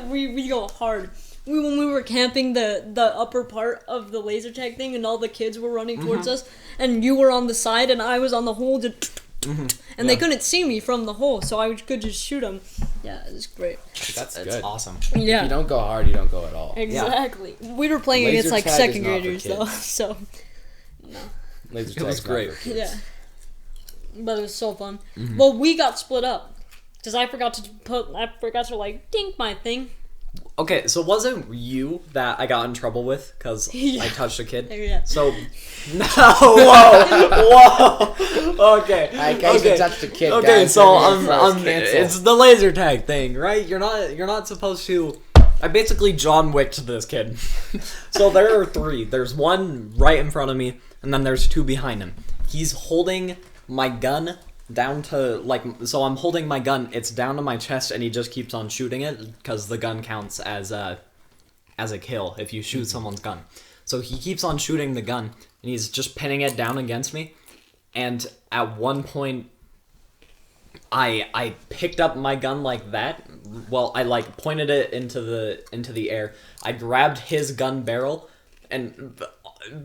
[SPEAKER 2] we go hard. When we were camping the upper part of the laser tag thing, and all the kids were running towards us, and you were on the side, and I was on the hole, and they couldn't see me from the hole, so I could just shoot them. Yeah, it was great.
[SPEAKER 4] That's
[SPEAKER 1] It's
[SPEAKER 4] good.
[SPEAKER 1] awesome.
[SPEAKER 2] Yeah.
[SPEAKER 4] If you don't go hard, you don't go at all.
[SPEAKER 2] Exactly. We were playing
[SPEAKER 4] Laser
[SPEAKER 2] against like
[SPEAKER 4] tag is
[SPEAKER 2] second
[SPEAKER 4] not for
[SPEAKER 2] graders though,
[SPEAKER 4] kids.
[SPEAKER 2] so
[SPEAKER 4] Laser
[SPEAKER 1] It
[SPEAKER 4] tag's
[SPEAKER 1] was
[SPEAKER 4] not
[SPEAKER 1] great.
[SPEAKER 4] for kids.
[SPEAKER 2] yeah. But it was so fun. Well, we got split up because I forgot to like dink my thing.
[SPEAKER 1] Okay, so was it you that I got in trouble with because
[SPEAKER 2] Yeah.
[SPEAKER 1] I touched a kid?
[SPEAKER 2] Yeah.
[SPEAKER 1] So, no, whoa, okay.
[SPEAKER 4] I can't even touch the kid.
[SPEAKER 1] Okay,
[SPEAKER 4] guys.
[SPEAKER 1] so
[SPEAKER 4] Everyone cancel.
[SPEAKER 1] it's the laser tag thing, right? You're not supposed to. I basically John Wicked this kid. So there are three. There's one right in front of me, and then there's two behind him. He's holding my gun down to like. So I'm holding my gun. It's down to my chest, and he just keeps on shooting it because the gun counts as a kill if you shoot someone's gun. So he keeps on shooting the gun, and he's just pinning it down against me. And at one point, I picked up my gun like that. Well, I like pointed it into the air. I grabbed his gun barrel and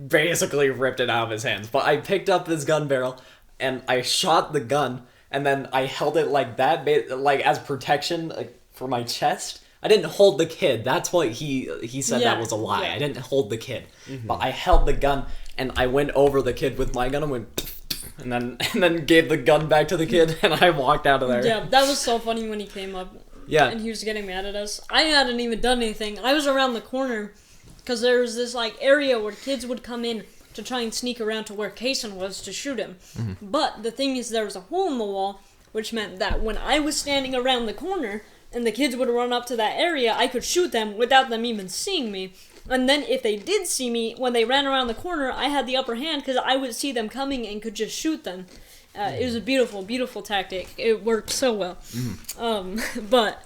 [SPEAKER 1] basically ripped it out of his hands. But I picked up his gun barrel and I shot the gun, and then I held it like that, like as protection, like, for my chest. I didn't hold the kid. That's what he said
[SPEAKER 2] Yeah,
[SPEAKER 1] that was a lie.
[SPEAKER 2] yeah.
[SPEAKER 1] I didn't hold the kid, but I held the gun and I went over the kid with my gun and went. And then gave the gun back to the kid, and I walked out of there.
[SPEAKER 2] Yeah, that was so funny when he came up.
[SPEAKER 1] Yeah.
[SPEAKER 2] And he was getting mad at us. I hadn't even done anything. I was around the corner because there was this like area where kids would come in to try and sneak around to where Kason was to shoot him. But the thing is, there was a hole in the wall, which meant that when I was standing around the corner and the kids would run up to that area, I could shoot them without them even seeing me. And then if they did see me, when they ran around the corner, I had the upper hand because I would see them coming and could just shoot them. It was a beautiful, beautiful tactic. It worked so well. But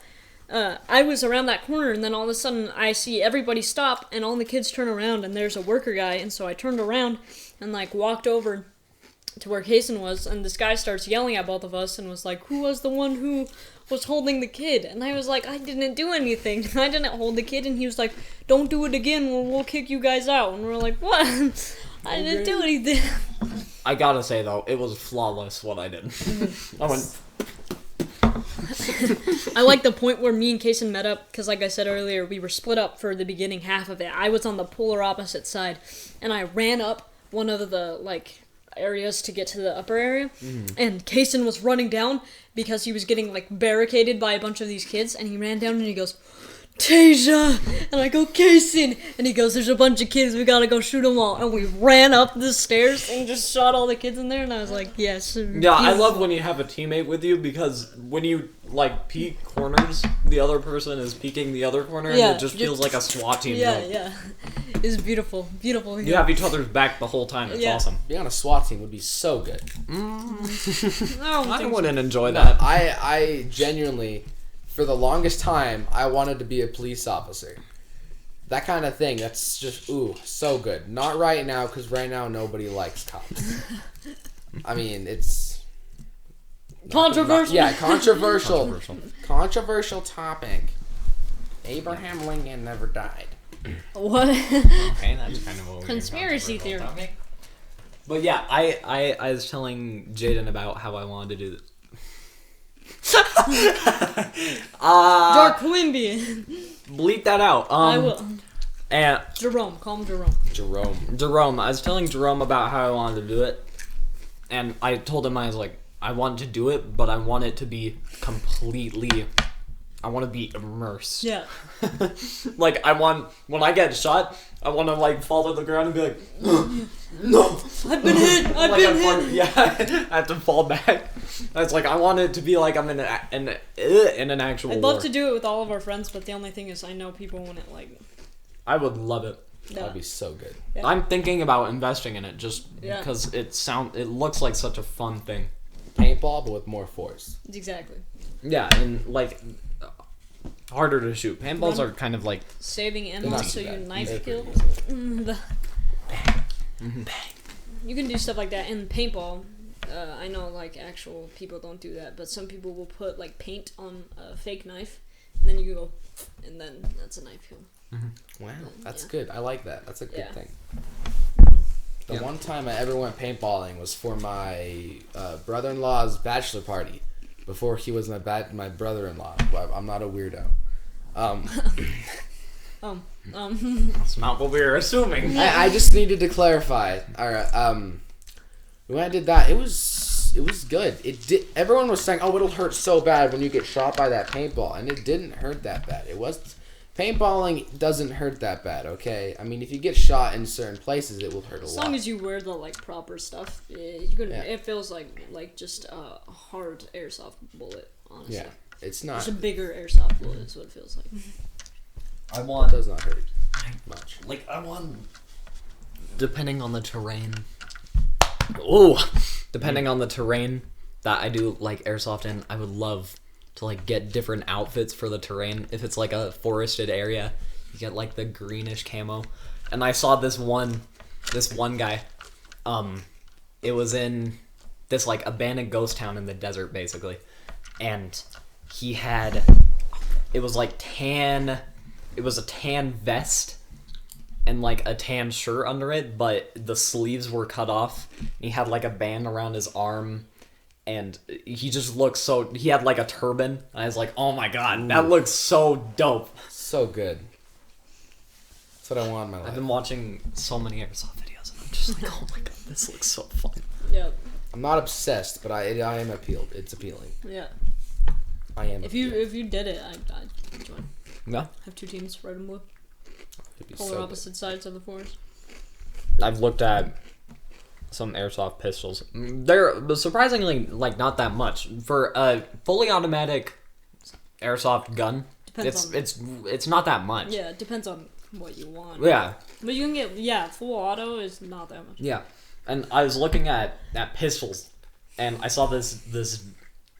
[SPEAKER 2] I was around that corner, and then all of a sudden I see everybody stop, and all the kids turn around, and there's a worker guy. And so I turned around and like walked over to where Kason was, and this guy starts yelling at both of us and was like, "Who was the one who was holding the kid?" And I was like, "I didn't do anything. I didn't hold the kid." And he was like, "Don't do it again or we'll kick you guys out." And we're like, "What?" I didn't do anything.
[SPEAKER 1] I gotta say though, it was flawless what I did. I went.
[SPEAKER 2] I like the point where me and Kason met up, because like I said earlier, we were split up for the beginning half of it. I was on the polar opposite side, and I ran up one of the, like, areas to get to the upper area, and Kason was running down because he was getting like barricaded by a bunch of these kids, and he ran down and he goes, Tasia! And I go, Kason! And he goes, there's a bunch of kids, we gotta go shoot them all. And we ran up the stairs and just shot all the kids in there, and I was like, yes.
[SPEAKER 1] Yeah, I love when you have a teammate with you, because when you, like, peek corners, the other person is peeking the other corner, and it just feels like a SWAT team.
[SPEAKER 2] Yeah. It's beautiful. Beautiful.
[SPEAKER 1] You have each other's back the whole time. It's awesome.
[SPEAKER 4] Being on a SWAT team would be so good.
[SPEAKER 1] I wouldn't enjoy that.
[SPEAKER 4] I genuinely, for the longest time, I wanted to be a police officer. That kind of thing, that's just, so good. Not right now, because right now nobody likes cops. I mean, it's...
[SPEAKER 2] Controversial.
[SPEAKER 4] Controversial. Controversial topic. Abraham Lincoln never died.
[SPEAKER 2] What?
[SPEAKER 1] Okay, that's kind of what
[SPEAKER 2] Conspiracy theory.
[SPEAKER 1] But yeah, I was telling Jaden about how I wanted to do this.
[SPEAKER 2] Dark Quimby.
[SPEAKER 1] Bleep that out.
[SPEAKER 2] I will.
[SPEAKER 1] And
[SPEAKER 2] Jerome. Call him Jerome.
[SPEAKER 1] Jerome, I was telling Jerome about how I wanted to do it, and I told him, I was like, I want to do it, but I want it to be completely, I want to be immersed.
[SPEAKER 2] Yeah.
[SPEAKER 1] Like, when I get shot, I want to, like, fall to the ground and be like, no!
[SPEAKER 2] I've been hit! I've been hit!
[SPEAKER 1] Yeah, I have to fall back. It's like, I want it to be like I'm in an actual
[SPEAKER 2] I'd
[SPEAKER 1] war.
[SPEAKER 2] love to do it with all of our friends, but the only thing is I know people wouldn't like it.
[SPEAKER 1] I would love it.
[SPEAKER 2] Yeah.
[SPEAKER 4] That'd be so good.
[SPEAKER 2] Yeah.
[SPEAKER 1] I'm thinking about investing in it just because it looks like such a fun thing.
[SPEAKER 4] Paintball, but with more force.
[SPEAKER 2] Exactly.
[SPEAKER 1] Yeah, and like harder to shoot. Paintballs are kind of like
[SPEAKER 2] saving ammo so you knife kill. You can do stuff like that in paintball. I know like actual people don't do that, but some people will put like paint on a fake knife, and then you go, and then that's a knife kill.
[SPEAKER 4] Wow, that's good. I like that. That's a good thing. The
[SPEAKER 1] Yeah.
[SPEAKER 4] one time I ever went paintballing was for my brother-in-law's bachelor party. Before he was my brother-in-law. I'm not a weirdo.
[SPEAKER 1] That's not what we were assuming.
[SPEAKER 4] I just needed to clarify. All right. When I did that, it was good. Everyone was saying, "Oh, it'll hurt so bad when you get shot by that paintball," and it didn't hurt that bad. Paintballing doesn't hurt that bad. Okay. I mean, if you get shot in certain places, it will hurt a lot.
[SPEAKER 2] As long as you wear the like proper stuff, it feels like just a hard airsoft bullet. Honestly.
[SPEAKER 4] Yeah, it's not.
[SPEAKER 2] Just a bigger airsoft bullet is what it feels like.
[SPEAKER 4] It does not hurt much.
[SPEAKER 1] Like I want, depending on the terrain. Depending on the terrain that I do like airsoft in, I would love to like get different outfits for the terrain. If it's like a forested area, you get like the greenish camo. And I saw this one guy. It was in this like abandoned ghost town in the desert basically, and he had, it was like tan. It was a tan vest and like a tan shirt under it, but the sleeves were cut off. And he had like a band around his arm, and he just looked so. He had like a turban. And I was like, oh my god, that looks so dope.
[SPEAKER 4] So good. That's what I want in my life.
[SPEAKER 1] I've been watching so many airsoft videos, and I'm just like, oh my god, this looks so fun.
[SPEAKER 2] Yeah.
[SPEAKER 4] I'm not obsessed, but I am appealed. It's appealing.
[SPEAKER 2] Yeah.
[SPEAKER 4] I am.
[SPEAKER 2] If you did it, I'd join.
[SPEAKER 1] Yeah,
[SPEAKER 2] Have two teams, red and blue,
[SPEAKER 4] It'd be
[SPEAKER 2] polar
[SPEAKER 4] so
[SPEAKER 2] opposite sides of the forest.
[SPEAKER 1] I've looked at some airsoft pistols. They're surprisingly like not that much for a fully automatic airsoft gun. It's not that much.
[SPEAKER 2] Yeah, it depends on what you want.
[SPEAKER 1] Yeah.
[SPEAKER 2] But you can get full auto is not that much.
[SPEAKER 1] Yeah. And I was looking at pistols, and I saw this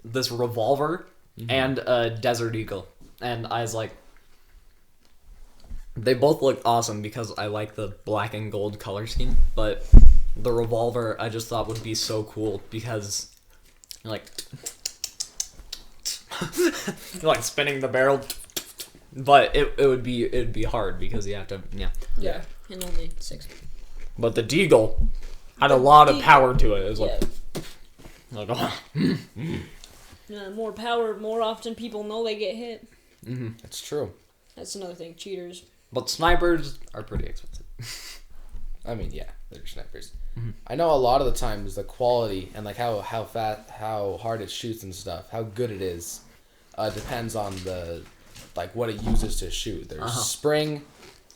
[SPEAKER 1] revolver and a Desert Eagle, and I was like, they both look awesome because I like the black and gold color scheme, but the revolver I just thought would be so cool because you're like you're like spinning the barrel, but it'd be hard because you have to
[SPEAKER 2] Yeah. And only 6.
[SPEAKER 1] But the Deagle had a lot of power to it. It was like
[SPEAKER 2] more power, more often people know they get hit.
[SPEAKER 4] That's true.
[SPEAKER 2] That's another thing. Cheaters.
[SPEAKER 1] But snipers are pretty expensive.
[SPEAKER 4] I mean, yeah, they're snipers. I know a lot of the times the quality and like how fast, how hard it shoots and stuff, how good it is, depends on the like what it uses to shoot. There's spring,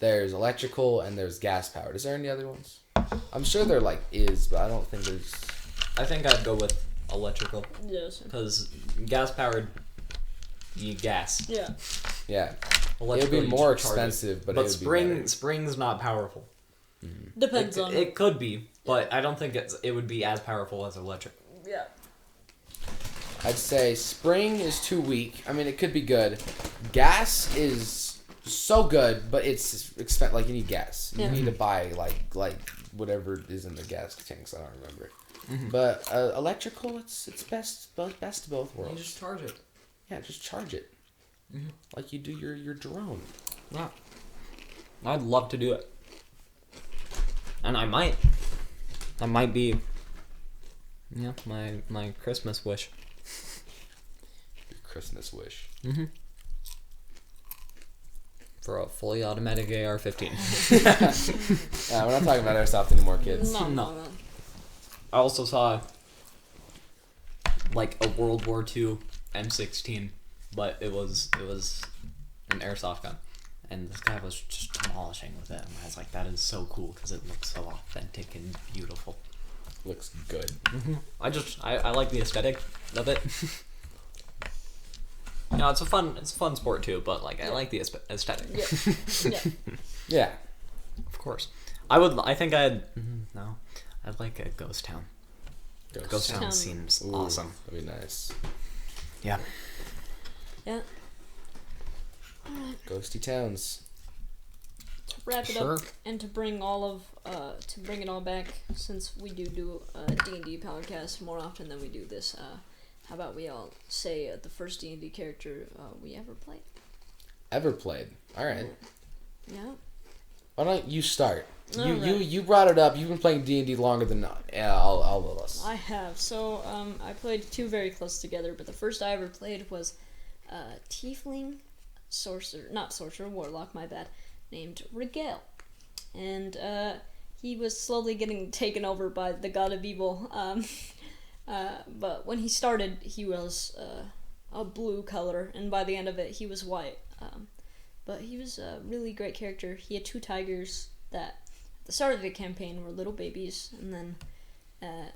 [SPEAKER 4] there's electrical, and there's gas powered. Is there any other ones? I'm sure there like is, but I don't think there's.
[SPEAKER 1] I think I'd go with electrical.
[SPEAKER 2] Yes.
[SPEAKER 1] Because gas powered, you gas.
[SPEAKER 2] Yeah.
[SPEAKER 4] Yeah. It would
[SPEAKER 1] Electrical,
[SPEAKER 4] be
[SPEAKER 1] you
[SPEAKER 4] more
[SPEAKER 1] charge it.
[SPEAKER 4] expensive, but it would
[SPEAKER 1] spring
[SPEAKER 4] be better.
[SPEAKER 1] spring's not powerful.
[SPEAKER 2] Depends on.
[SPEAKER 1] It could be, but I don't think it would be as powerful as electric.
[SPEAKER 2] Yeah.
[SPEAKER 4] I'd say spring is too weak. I mean, it could be good. Gas is so good, but it's like you need gas. You
[SPEAKER 2] Yeah.
[SPEAKER 4] need to buy like whatever is in the gas tanks. I don't remember. But electrical, it's best of both worlds.
[SPEAKER 1] You just charge it.
[SPEAKER 4] Yeah, just charge it. Like you do your drone.
[SPEAKER 1] Yeah. I'd love to do it. And I might. That might be, yeah, my Christmas wish.
[SPEAKER 4] Your Christmas wish.
[SPEAKER 1] For a fully automatic AR-15.
[SPEAKER 4] Yeah, we're not talking about airsoft anymore, kids.
[SPEAKER 1] No. I also saw like a World War II M16, but it was an airsoft gun, and this guy was just demolishing with it. And I was like, that is so cool because it looks so authentic and beautiful.
[SPEAKER 4] Looks good.
[SPEAKER 1] I like the aesthetic of it. No, it's a fun sport too, but like I like the aesthetic.
[SPEAKER 2] Yeah.
[SPEAKER 4] Yeah.
[SPEAKER 1] Of course. I'd like a ghost town. Ghost town
[SPEAKER 2] Town.
[SPEAKER 1] seems
[SPEAKER 4] Ooh,
[SPEAKER 1] awesome.
[SPEAKER 4] That'd be nice.
[SPEAKER 1] Yeah.
[SPEAKER 2] Yeah.
[SPEAKER 4] Ghosty towns.
[SPEAKER 2] To wrap it
[SPEAKER 1] Sure.
[SPEAKER 2] up and to bring to bring it all back, since we do a D&D podcast more often than we do this, how about we all say the first D&D character we ever played?
[SPEAKER 4] Ever played? All right.
[SPEAKER 2] Yeah.
[SPEAKER 4] Why don't you start?
[SPEAKER 2] Alright.
[SPEAKER 4] You brought it up. You've been playing D&D longer than all of us.
[SPEAKER 2] I have. So, I played two very close together, but the first I ever played was Tiefling Warlock, my bad, named Rigel. And he was slowly getting taken over by the God of Evil. But when he started, he was a blue color, and by the end of it, he was white. But he was a really great character. He had two tigers that at the start of the campaign were little babies, and then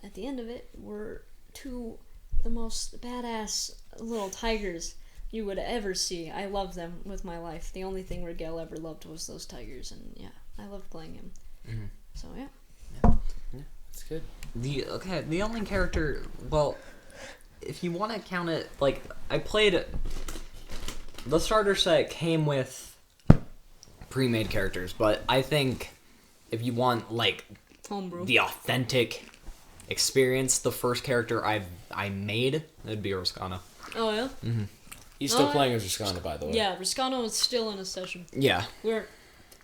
[SPEAKER 2] at the end of it were two the most badass little tigers you would ever see. I love them with my life. The only thing Rigel ever loved was those tigers, and yeah, I loved playing him. So yeah.
[SPEAKER 4] That's good.
[SPEAKER 1] The only character, well, if you want to count it, like, I played, the starter set came with pre-made characters, but I think if you want, like,
[SPEAKER 2] Homebrew.
[SPEAKER 1] the authentic experience, the first character I made, it'd be Riscana.
[SPEAKER 2] Oh yeah?
[SPEAKER 4] He's still
[SPEAKER 2] No,
[SPEAKER 4] playing as Riscana, by the way.
[SPEAKER 2] Yeah, Riscano is still in a session.
[SPEAKER 1] Yeah.
[SPEAKER 2] We're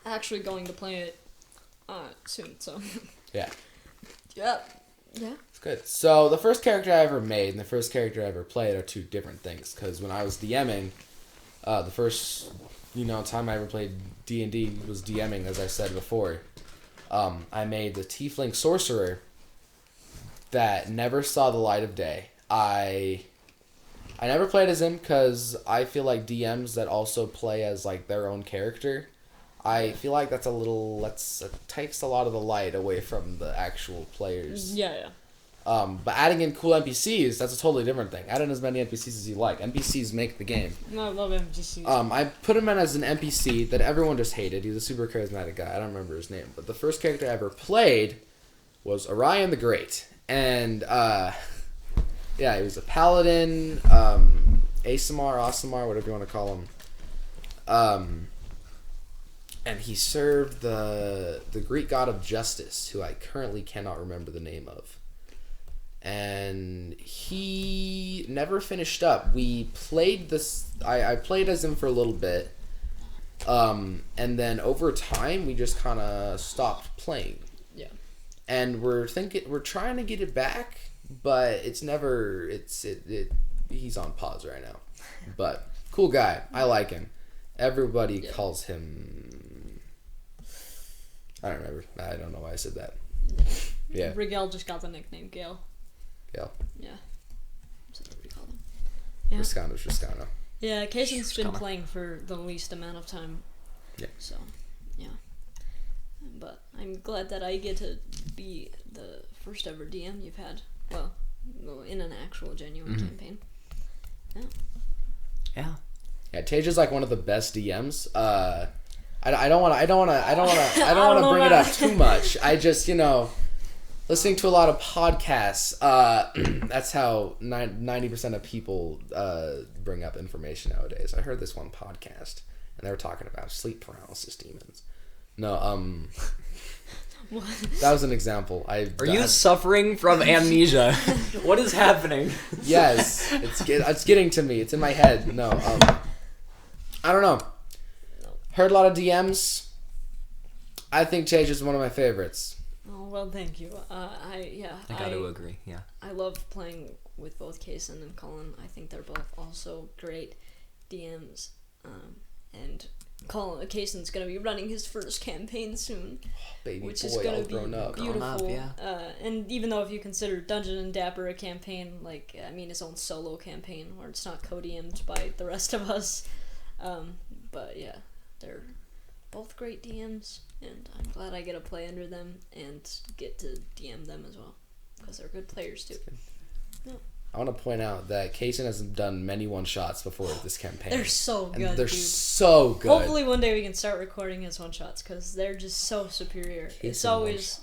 [SPEAKER 2] actually going to play it soon, so.
[SPEAKER 4] Yeah.
[SPEAKER 2] Yeah. Yeah.
[SPEAKER 4] It's good. So, the first character I ever made and the first character I ever played are two different things. Because when I was DMing, the first, time I ever played D&D was DMing, as I said before. I made the Tiefling Sorcerer that never saw the light of day. I never played as him because I feel like DMs that also play as, like, their own character, I feel like that takes a lot of the light away from the actual players.
[SPEAKER 2] Yeah.
[SPEAKER 4] But adding in cool NPCs, that's a totally different thing. Add in as many NPCs as you like. NPCs make the game.
[SPEAKER 2] No, I love NPCs.
[SPEAKER 4] I put him in as an NPC that everyone just hated. He's a super charismatic guy. I don't remember his name. But the first character I ever played was Orion the Great. And, he was a paladin, Asimar, whatever you want to call him. And he served the Greek god of justice, who I currently cannot remember the name of. And he never finished up. We played this. I played as him for a little bit. And then over time, we just kind of stopped playing.
[SPEAKER 2] Yeah.
[SPEAKER 4] And we're trying to get it back, but he's on pause right now. But cool guy. I like him. Everybody calls him I don't remember. I don't know why I said that. Yeah.
[SPEAKER 2] Rigel just got the nickname Gale.
[SPEAKER 4] Gale.
[SPEAKER 2] Yeah. That's what we call him. Yeah.
[SPEAKER 4] Riscano.
[SPEAKER 2] Yeah, Kason's been
[SPEAKER 1] Riscano.
[SPEAKER 2] playing for the least amount of time.
[SPEAKER 4] Yeah.
[SPEAKER 2] So, yeah. But I'm glad that I get to be the first ever DM you've had. Well, in an actual genuine campaign. Yeah.
[SPEAKER 1] Yeah.
[SPEAKER 4] Yeah, Tage is like one of the best DMs. I don't want to bring it up too much. I just, listening to a lot of podcasts, that's how 90% of people bring up information nowadays. I heard this one podcast, and they were talking about sleep paralysis demons. No, that was an example.
[SPEAKER 1] Are you suffering from amnesia? What is happening?
[SPEAKER 4] Yes, it's getting to me. It's in my head. No, I don't know. Heard a lot of DMs. I think Tage is one of my favorites.
[SPEAKER 2] Oh, well, thank you. I
[SPEAKER 1] got to agree, yeah.
[SPEAKER 2] I love playing with both Kason and Colin. I think they're both also great DMs. And Kason's going to be running his first campaign soon.
[SPEAKER 4] Baby
[SPEAKER 2] which
[SPEAKER 4] boy,
[SPEAKER 2] is going
[SPEAKER 4] all
[SPEAKER 2] to be
[SPEAKER 4] grown up.
[SPEAKER 2] beautiful.
[SPEAKER 1] Grown up,
[SPEAKER 2] And even though if you consider Dungeons and Dapper a campaign, his own solo campaign, where it's not co-DM'd by the rest of us. But yeah, they're both great DMs, and I'm glad I get to play under them and get to DM them as well, because they're good players too. Yeah.
[SPEAKER 4] I want to point out that Kason has done many one-shots before this campaign.
[SPEAKER 2] They're so good,
[SPEAKER 4] and they're
[SPEAKER 2] dude.
[SPEAKER 4] so good.
[SPEAKER 2] Hopefully one day we can start recording his one-shots, because they're just so superior. It's always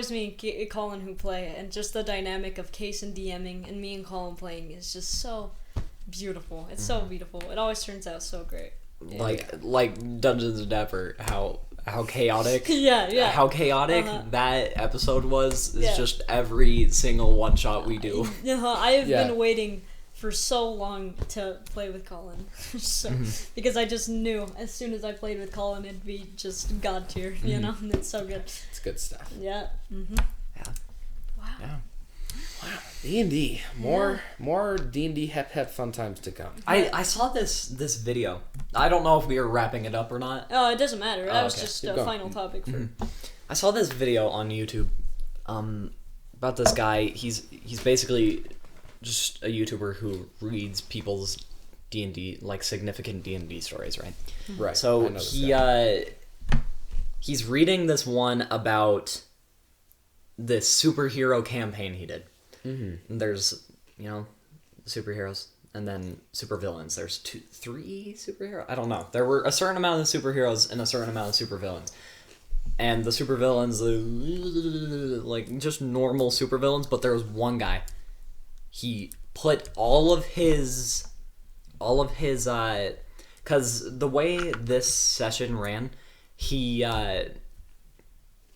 [SPEAKER 2] me and Colin who play, and just the dynamic of Kason DMing and me and Colin playing is just so beautiful. It's so beautiful. It always turns out so great.
[SPEAKER 1] Like Dungeons and Dapper, how chaotic how chaotic that episode was is just every single one shot we do.
[SPEAKER 2] I have been waiting for so long to play with Colin. Because I just knew as soon as I played with Colin it'd be just god tier, and it's so good.
[SPEAKER 4] It's good stuff.
[SPEAKER 2] Yeah.
[SPEAKER 1] Yeah.
[SPEAKER 2] Wow.
[SPEAKER 1] Yeah.
[SPEAKER 4] Wow. D&D. More D&D hep fun times to come.
[SPEAKER 1] I saw this video. I don't know if we are wrapping it up or not.
[SPEAKER 2] Oh, it doesn't matter. That was
[SPEAKER 1] okay.
[SPEAKER 2] just a final topic for.
[SPEAKER 1] I saw this video on YouTube about this guy. He's basically just a YouTuber who reads people's D&D, like significant D&D stories, right?
[SPEAKER 4] Right.
[SPEAKER 1] So he's reading this one about this superhero campaign he did. Mm-hmm. There's, superheroes and then supervillains. There's 3 superheroes. I don't know. There were a certain amount of superheroes and a certain amount of supervillains. And the supervillains, like just normal supervillains, but there was one guy. He put all of his, because the way this session ran, it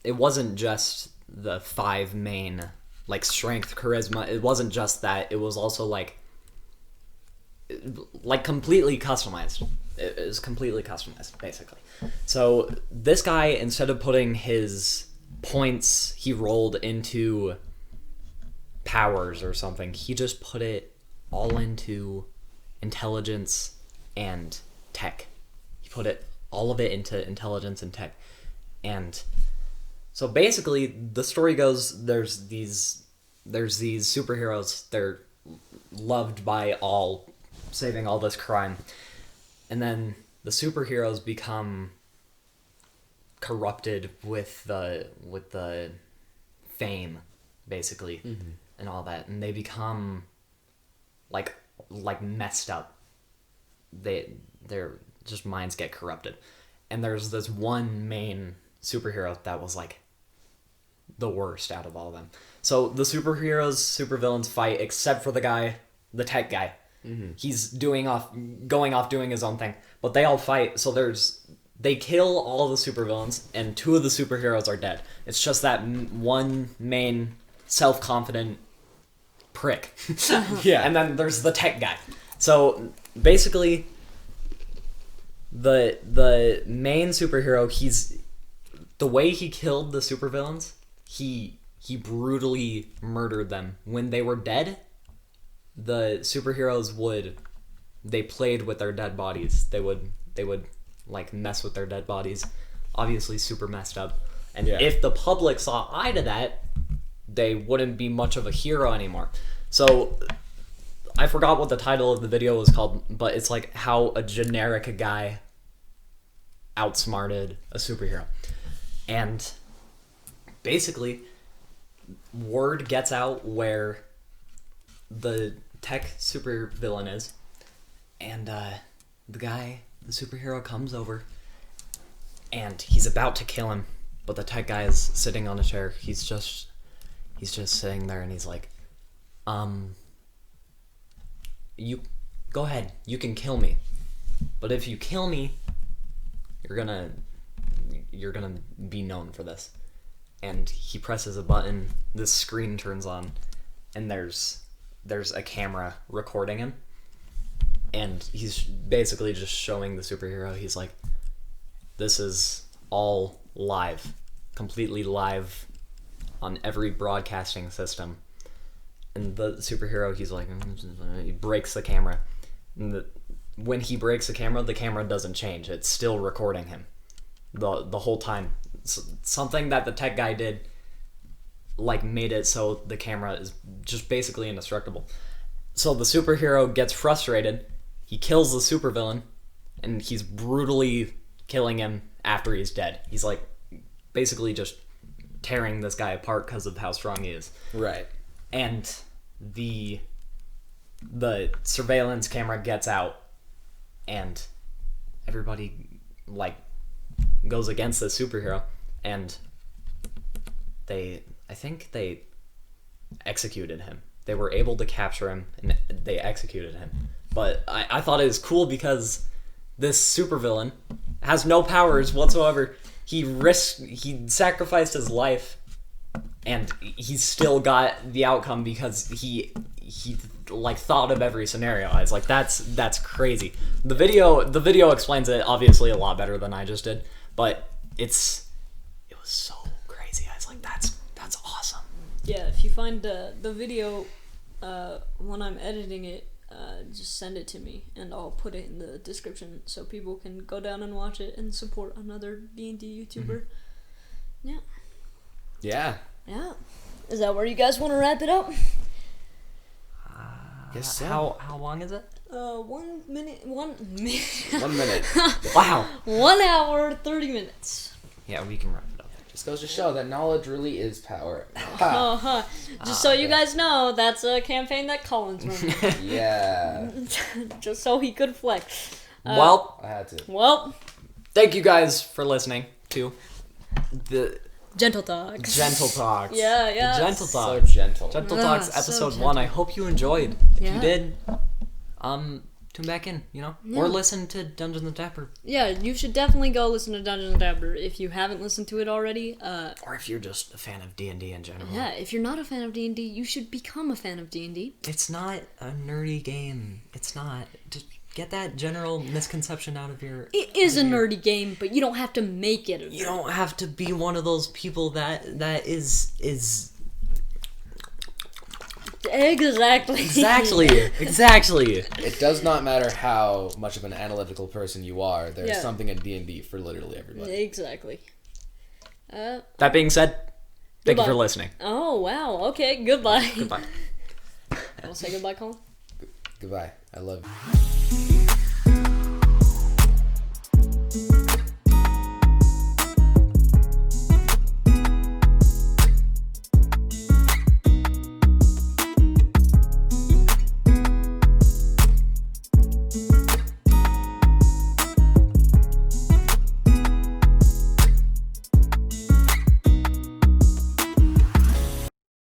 [SPEAKER 1] wasn't just the 5 main, like strength, charisma. It wasn't just that. It was also like completely customized. It was completely customized, basically. So this guy, instead of putting his points he rolled into powers or something, he just put it all into intelligence and tech. He put all of it into intelligence and tech. And so basically the story goes, there's these superheroes. They're loved by all, saving all this crime. And then the superheroes become corrupted with the fame, basically, and all that, and they become like messed up. Their just minds get corrupted. And there's this one main superhero that was like the worst out of all of them. So the supervillains fight, except for the tech guy. Mm-hmm. He's going off doing his own thing, but they all fight. So they kill all the supervillains, and 2 of the superheroes are dead. It's just that one main self-confident prick.
[SPEAKER 4] Yeah.
[SPEAKER 1] And then there's the tech guy. So basically, the main superhero, the way he killed the supervillains, he brutally murdered them. When they were dead, the superheroes they played with their dead bodies. They would like mess with their dead bodies, obviously super messed up, And
[SPEAKER 4] Yeah.
[SPEAKER 1] if the public saw eye to that, they wouldn't be much of a hero anymore. So I forgot what the title of the video was called, but it's like how a generic guy outsmarted a superhero. And basically, word gets out where the tech supervillain is, and the superhero comes over, and he's about to kill him, but the tech guy is sitting on a chair. He's just sitting there, and he's like, you go ahead, you can kill me, but if you kill me, you're gonna be known for this. And he presses a button, this screen turns on, and there's a camera recording him, and he's basically just showing the superhero. He's like, this is all live, completely live on every broadcasting system. And the superhero, he's like, he breaks the camera. And when he breaks the camera doesn't change. It's still recording him the whole time. Something that the tech guy did, like, made it so the camera is just basically indestructible. So the superhero gets frustrated. He kills the supervillain, and he's brutally killing him after he's dead. He's like basically just tearing this guy apart because of how strong he is.
[SPEAKER 4] Right.
[SPEAKER 1] And the surveillance camera gets out, and everybody like goes against the superhero, and I think they executed him. They were able to capture him, and they executed him. But I thought it was cool because this supervillain has no powers whatsoever. He sacrificed his life, and he still got the outcome because he like thought of every scenario. I was like, that's crazy. The video explains it obviously a lot better than I just did, but it was so crazy. I was like, that's awesome.
[SPEAKER 2] Yeah, if you find the video when I'm editing it, just send it to me, and I'll put it in the description so people can go down and watch it and support another D&D YouTuber.
[SPEAKER 1] Mm-hmm.
[SPEAKER 4] Yeah.
[SPEAKER 2] Yeah. Is that where you guys want to wrap it up?
[SPEAKER 4] Guess so.
[SPEAKER 1] How long is it?
[SPEAKER 2] 1 minute. 1 minute.
[SPEAKER 4] 1 minute.
[SPEAKER 1] Wow.
[SPEAKER 2] 1 hour, 30 minutes.
[SPEAKER 1] Yeah, we can wrap it up.
[SPEAKER 4] Just goes to show that knowledge really is power.
[SPEAKER 2] Just so you guys know, that's a campaign that Colin's running.
[SPEAKER 4] Yeah.
[SPEAKER 2] Just so he could flex.
[SPEAKER 1] Well,
[SPEAKER 4] I had to.
[SPEAKER 2] Well,
[SPEAKER 1] thank you guys for listening to the
[SPEAKER 2] GentleTalks.
[SPEAKER 1] GentleTalks.
[SPEAKER 2] Yeah.
[SPEAKER 1] The
[SPEAKER 4] So
[SPEAKER 1] GentleTalks.
[SPEAKER 4] gentle.
[SPEAKER 1] GentleTalks
[SPEAKER 2] so
[SPEAKER 1] episode
[SPEAKER 2] gentle.
[SPEAKER 1] 1. I hope you enjoyed. If
[SPEAKER 2] Yeah.
[SPEAKER 1] you did, tune back in,
[SPEAKER 2] Yeah.
[SPEAKER 1] or listen to Dungeons and Dapper.
[SPEAKER 2] Yeah, you should definitely go listen to Dungeons and Dapper if you haven't listened to it already.
[SPEAKER 1] Or if you're just a fan of D&D in general.
[SPEAKER 2] Yeah, if you're not a fan of D&D, you should become a fan of D&D.
[SPEAKER 1] It's not a nerdy game. It's not. Just get that general misconception out of your...
[SPEAKER 2] It is a nerdy game, but you don't have to make it a
[SPEAKER 1] You don't have to be one of those people that is...
[SPEAKER 2] Exactly.
[SPEAKER 1] Exactly.
[SPEAKER 4] It does not matter how much of an analytical person you are. There's
[SPEAKER 2] Yeah.
[SPEAKER 4] something in D&D for literally everybody.
[SPEAKER 2] Exactly.
[SPEAKER 1] That being said, thank you
[SPEAKER 2] Goodbye.
[SPEAKER 1] for listening.
[SPEAKER 2] Oh, wow. Okay, goodbye.
[SPEAKER 1] Goodbye.
[SPEAKER 2] I'll say goodbye, Colin.
[SPEAKER 4] Goodbye. I love you.